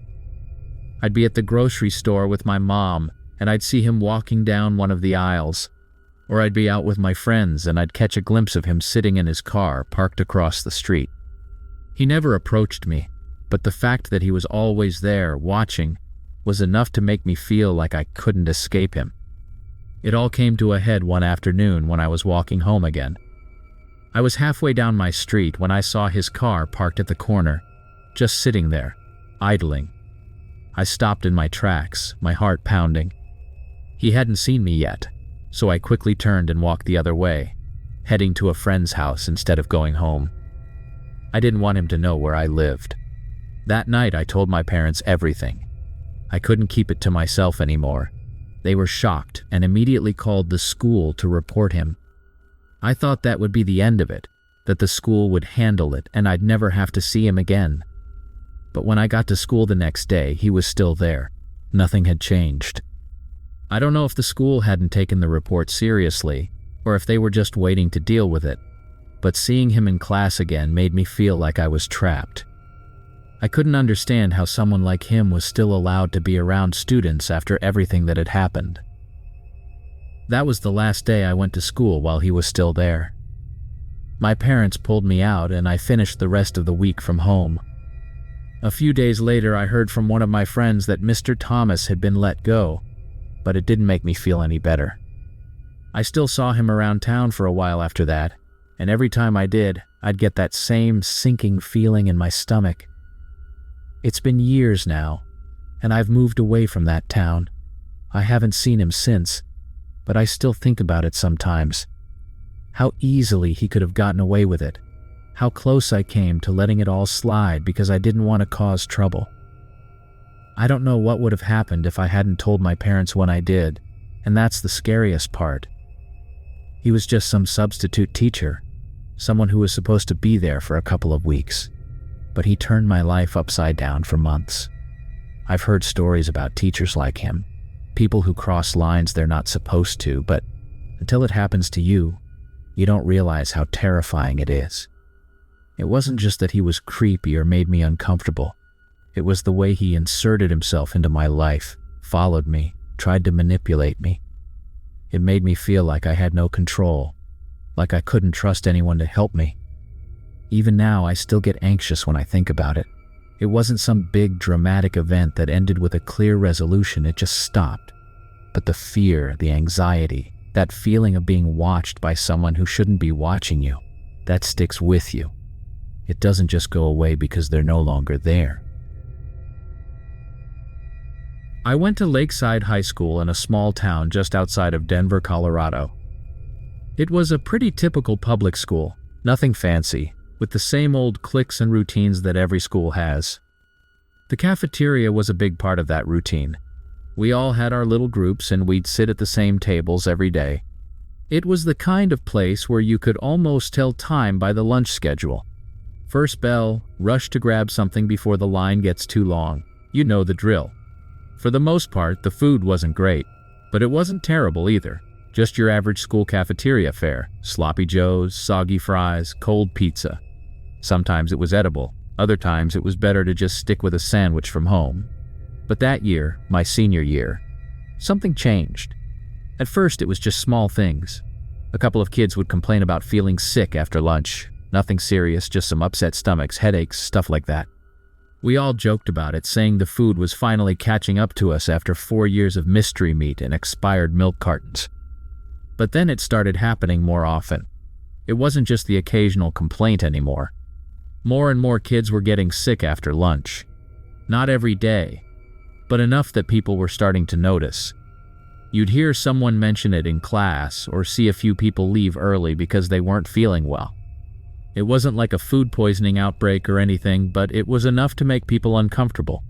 I'd be at the grocery store with my mom, and I'd see him walking down one of the aisles. Or I'd be out with my friends and I'd catch a glimpse of him sitting in his car parked across the street. He never approached me, but the fact that he was always there, watching, was enough to make me feel like I couldn't escape him. It all came to a head one afternoon when I was walking home again. I was halfway down my street when I saw his car parked at the corner, just sitting there, idling. I stopped in my tracks, my heart pounding. He hadn't seen me yet, so I quickly turned and walked the other way, heading to a friend's house instead of going home. I didn't want him to know where I lived. That night I told my parents everything. I couldn't keep it to myself anymore. They were shocked and immediately called the school to report him. I thought that would be the end of it, that the school would handle it and I'd never have to see him again. But when I got to school the next day, he was still there. Nothing had changed. I don't know if the school hadn't taken the report seriously, or if they were just waiting to deal with it, but seeing him in class again made me feel like I was trapped. I couldn't understand how someone like him was still allowed to be around students after everything that had happened. That was the last day I went to school while he was still there. My parents pulled me out and I finished the rest of the week from home. A few days later, I heard from one of my friends that Mr. Thomas had been let go, but it didn't make me feel any better. I still saw him around town for a while after that, and every time I did, I'd get that same sinking feeling in my stomach. It's been years now, and I've moved away from that town. I haven't seen him since, but I still think about it sometimes. How easily he could have gotten away with it. How close I came to letting it all slide because I didn't want to cause trouble. I don't know what would have happened if I hadn't told my parents when I did, and that's the scariest part. He was just some substitute teacher, someone who was supposed to be there for a couple of weeks, but he turned my life upside down for months. I've heard stories about teachers like him, people who cross lines they're not supposed to, but until it happens to you, you don't realize how terrifying it is. It wasn't just that he was creepy or made me uncomfortable. It was the way he inserted himself into my life, followed me, tried to manipulate me. It made me feel like I had no control, like I couldn't trust anyone to help me. Even now, I still get anxious when I think about it. It wasn't some big dramatic event that ended with a clear resolution, it just stopped. But the fear, the anxiety, that feeling of being watched by someone who shouldn't be watching you, that sticks with you. It doesn't just go away because they're no longer there. I went to Lakeside High School in a small town just outside of Denver, Colorado. It was a pretty typical public school, nothing fancy, with the same old cliques and routines that every school has. The cafeteria was a big part of that routine. We all had our little groups and we'd sit at the same tables every day. It was the kind of place where you could almost tell time by the lunch schedule. First bell, rush to grab something before the line gets too long. You know the drill. For the most part, the food wasn't great, but it wasn't terrible either. Just your average school cafeteria fare, sloppy joes, soggy fries, cold pizza. Sometimes it was edible, other times it was better to just stick with a sandwich from home. But that year, my senior year, something changed. At first it was just small things. A couple of kids would complain about feeling sick after lunch. Nothing serious, just some upset stomachs, headaches, stuff like that. We all joked about it, saying the food was finally catching up to us after 4 years of mystery meat and expired milk cartons. But then it started happening more often. It wasn't just the occasional complaint anymore. More and more kids were getting sick after lunch. Not every day, but enough that people were starting to notice. You'd hear someone mention it in class or see a few people leave early because they weren't feeling well. It wasn't like a food poisoning outbreak or anything, but it was enough to make people uncomfortable.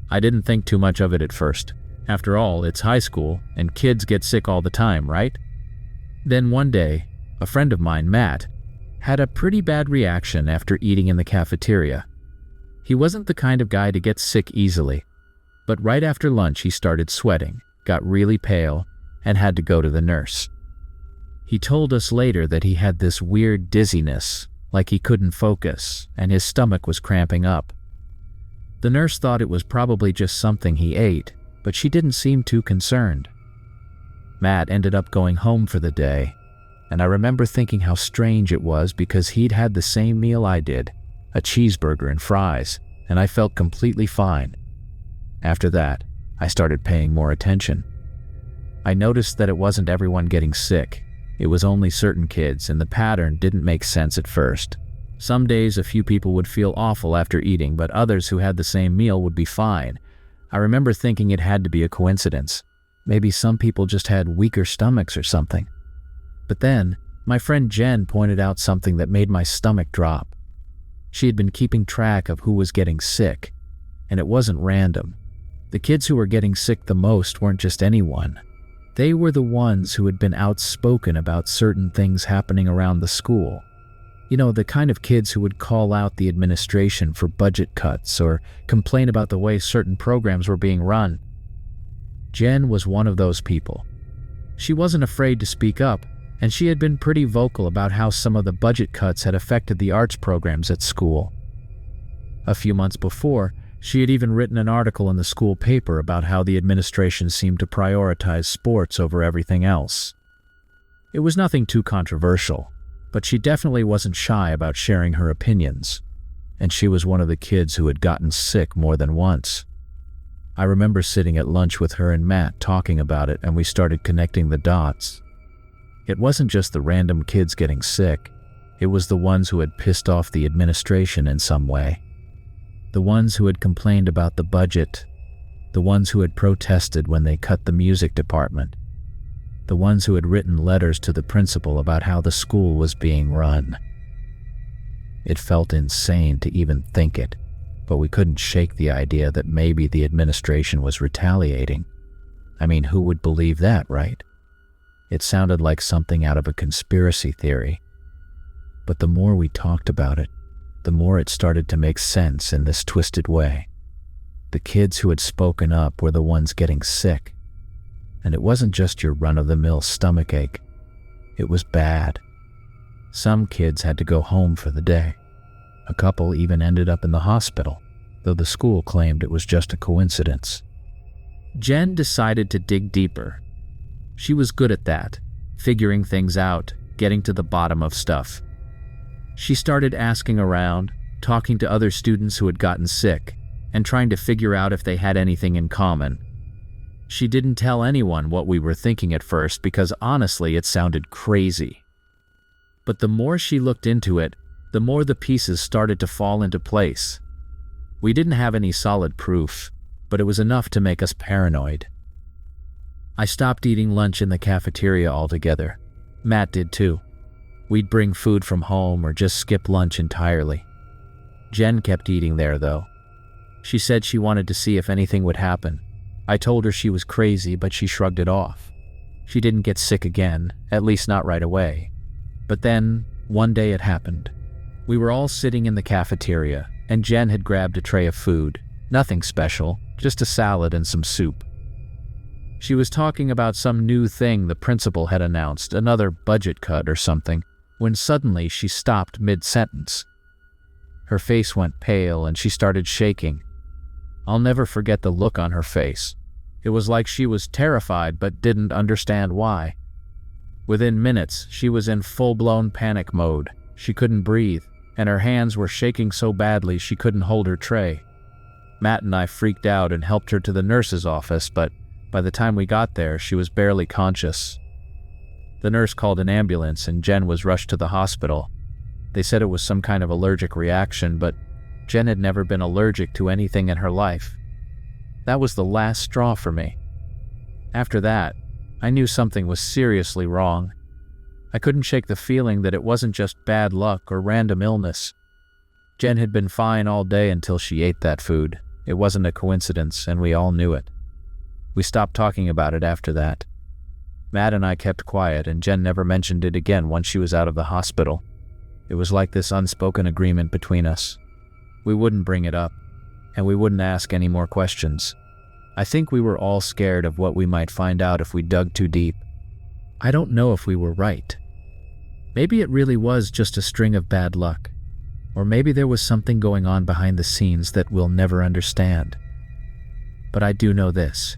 I didn't think too much of it at first. After all, it's high school, and kids get sick all the time, right? Then one day, a friend of mine, Matt, had a pretty bad reaction after eating in the cafeteria. He wasn't the kind of guy to get sick easily, but right after lunch he started sweating, got really pale, and had to go to the nurse. He told us later that he had this weird dizziness, like he couldn't focus, and his stomach was cramping up. The nurse thought it was probably just something he ate, but she didn't seem too concerned. Matt ended up going home for the day, and I remember thinking how strange it was because he'd had the same meal I did, a cheeseburger and fries, and I felt completely fine. After that, I started paying more attention. I noticed that it wasn't everyone getting sick. It was only certain kids, and the pattern didn't make sense at first. Some days a few people would feel awful after eating, but others who had the same meal would be fine. I remember thinking it had to be a coincidence. Maybe some people just had weaker stomachs or something. But then, my friend Jen pointed out something that made my stomach drop. She had been keeping track of who was getting sick, and it wasn't random. The kids who were getting sick the most weren't just anyone. They were the ones who had been outspoken about certain things happening around the school. You know, the kind of kids who would call out the administration for budget cuts or complain about the way certain programs were being run. Jen was one of those people. She wasn't afraid to speak up, and she had been pretty vocal about how some of the budget cuts had affected the arts programs at school. A few months before, she had even written an article in the school paper about how the administration seemed to prioritize sports over everything else. It was nothing too controversial, but she definitely wasn't shy about sharing her opinions, and she was one of the kids who had gotten sick more than once. I remember sitting at lunch with her and Matt talking about it, and we started connecting the dots. It wasn't just the random kids getting sick, it was the ones who had pissed off the administration in some way. The ones who had complained about the budget, the ones who had protested when they cut the music department, the ones who had written letters to the principal about how the school was being run. It felt insane to even think it, but we couldn't shake the idea that maybe the administration was retaliating. I mean, who would believe that, right? It sounded like something out of a conspiracy theory. But the more we talked about it, the more it started to make sense in this twisted way. The kids who had spoken up were the ones getting sick. And it wasn't just your run-of-the-mill stomachache. It was bad. Some kids had to go home for the day. A couple even ended up in the hospital, though the school claimed it was just a coincidence. Jen decided to dig deeper. She was good at that, figuring things out, getting to the bottom of stuff. She started asking around, talking to other students who had gotten sick, and trying to figure out if they had anything in common. She didn't tell anyone what we were thinking at first because honestly it sounded crazy. But the more she looked into it, the more the pieces started to fall into place. We didn't have any solid proof, but it was enough to make us paranoid. I stopped eating lunch in the cafeteria altogether. Matt did too. We'd bring food from home or just skip lunch entirely. Jen kept eating there though. She said she wanted to see if anything would happen. I told her she was crazy, but she shrugged it off. She didn't get sick again, at least not right away. But then, one day it happened. We were all sitting in the cafeteria, and Jen had grabbed a tray of food. Nothing special, just a salad and some soup. She was talking about some new thing the principal had announced, another budget cut or something, when suddenly she stopped mid-sentence. Her face went pale and she started shaking. I'll never forget the look on her face. It was like she was terrified but didn't understand why. Within minutes, she was in full-blown panic mode. She couldn't breathe, and her hands were shaking so badly she couldn't hold her tray. Matt and I freaked out and helped her to the nurse's office, but by the time we got there, she was barely conscious. The nurse called an ambulance and Jen was rushed to the hospital. They said it was some kind of allergic reaction, but Jen had never been allergic to anything in her life. That was the last straw for me. After that, I knew something was seriously wrong. I couldn't shake the feeling that it wasn't just bad luck or random illness. Jen had been fine all day until she ate that food. It wasn't a coincidence, and we all knew it. We stopped talking about it after that. Matt and I kept quiet, and Jen never mentioned it again once she was out of the hospital. It was like this unspoken agreement between us. We wouldn't bring it up, and we wouldn't ask any more questions. I think we were all scared of what we might find out if we dug too deep. I don't know if we were right. Maybe it really was just a string of bad luck, or maybe there was something going on behind the scenes that we'll never understand. But I do know this.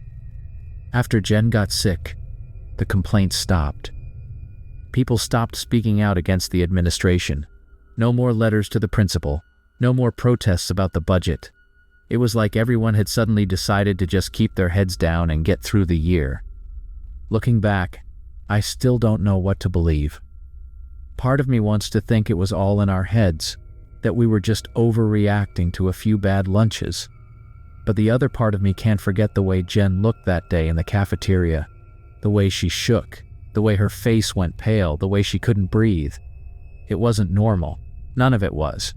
After Jen got sick, the complaints stopped. People stopped speaking out against the administration. No more letters to the principal. No more protests about the budget. It was like everyone had suddenly decided to just keep their heads down and get through the year. Looking back, I still don't know what to believe. Part of me wants to think it was all in our heads, that we were just overreacting to a few bad lunches. But the other part of me can't forget the way Jen looked that day in the cafeteria, the way she shook, the way her face went pale, the way she couldn't breathe. It wasn't normal. None of it was.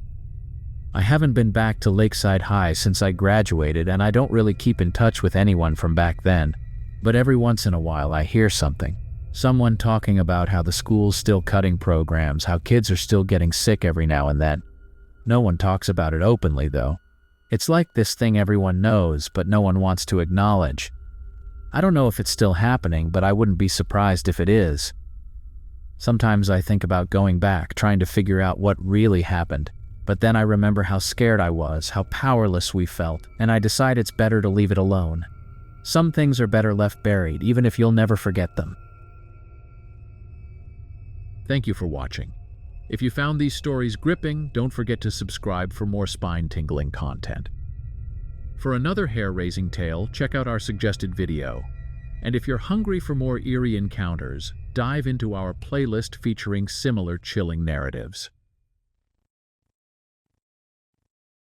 I haven't been back to Lakeside High since I graduated, and I don't really keep in touch with anyone from back then. But every once in a while I hear something. Someone talking about how the school's still cutting programs, how kids are still getting sick every now and then. No one talks about it openly, though. It's like this thing everyone knows, but no one wants to acknowledge. I don't know if it's still happening, but I wouldn't be surprised if it is. Sometimes I think about going back, trying to figure out what really happened. But then I remember how scared I was, how powerless we felt, and I decide it's better to leave it alone. Some things are better left buried, even if you'll never forget them. Thank you for watching. If you found these stories gripping, don't forget to subscribe for more spine-tingling content. For another hair-raising tale, check out our suggested video. And if you're hungry for more eerie encounters, dive into our playlist featuring similar chilling narratives.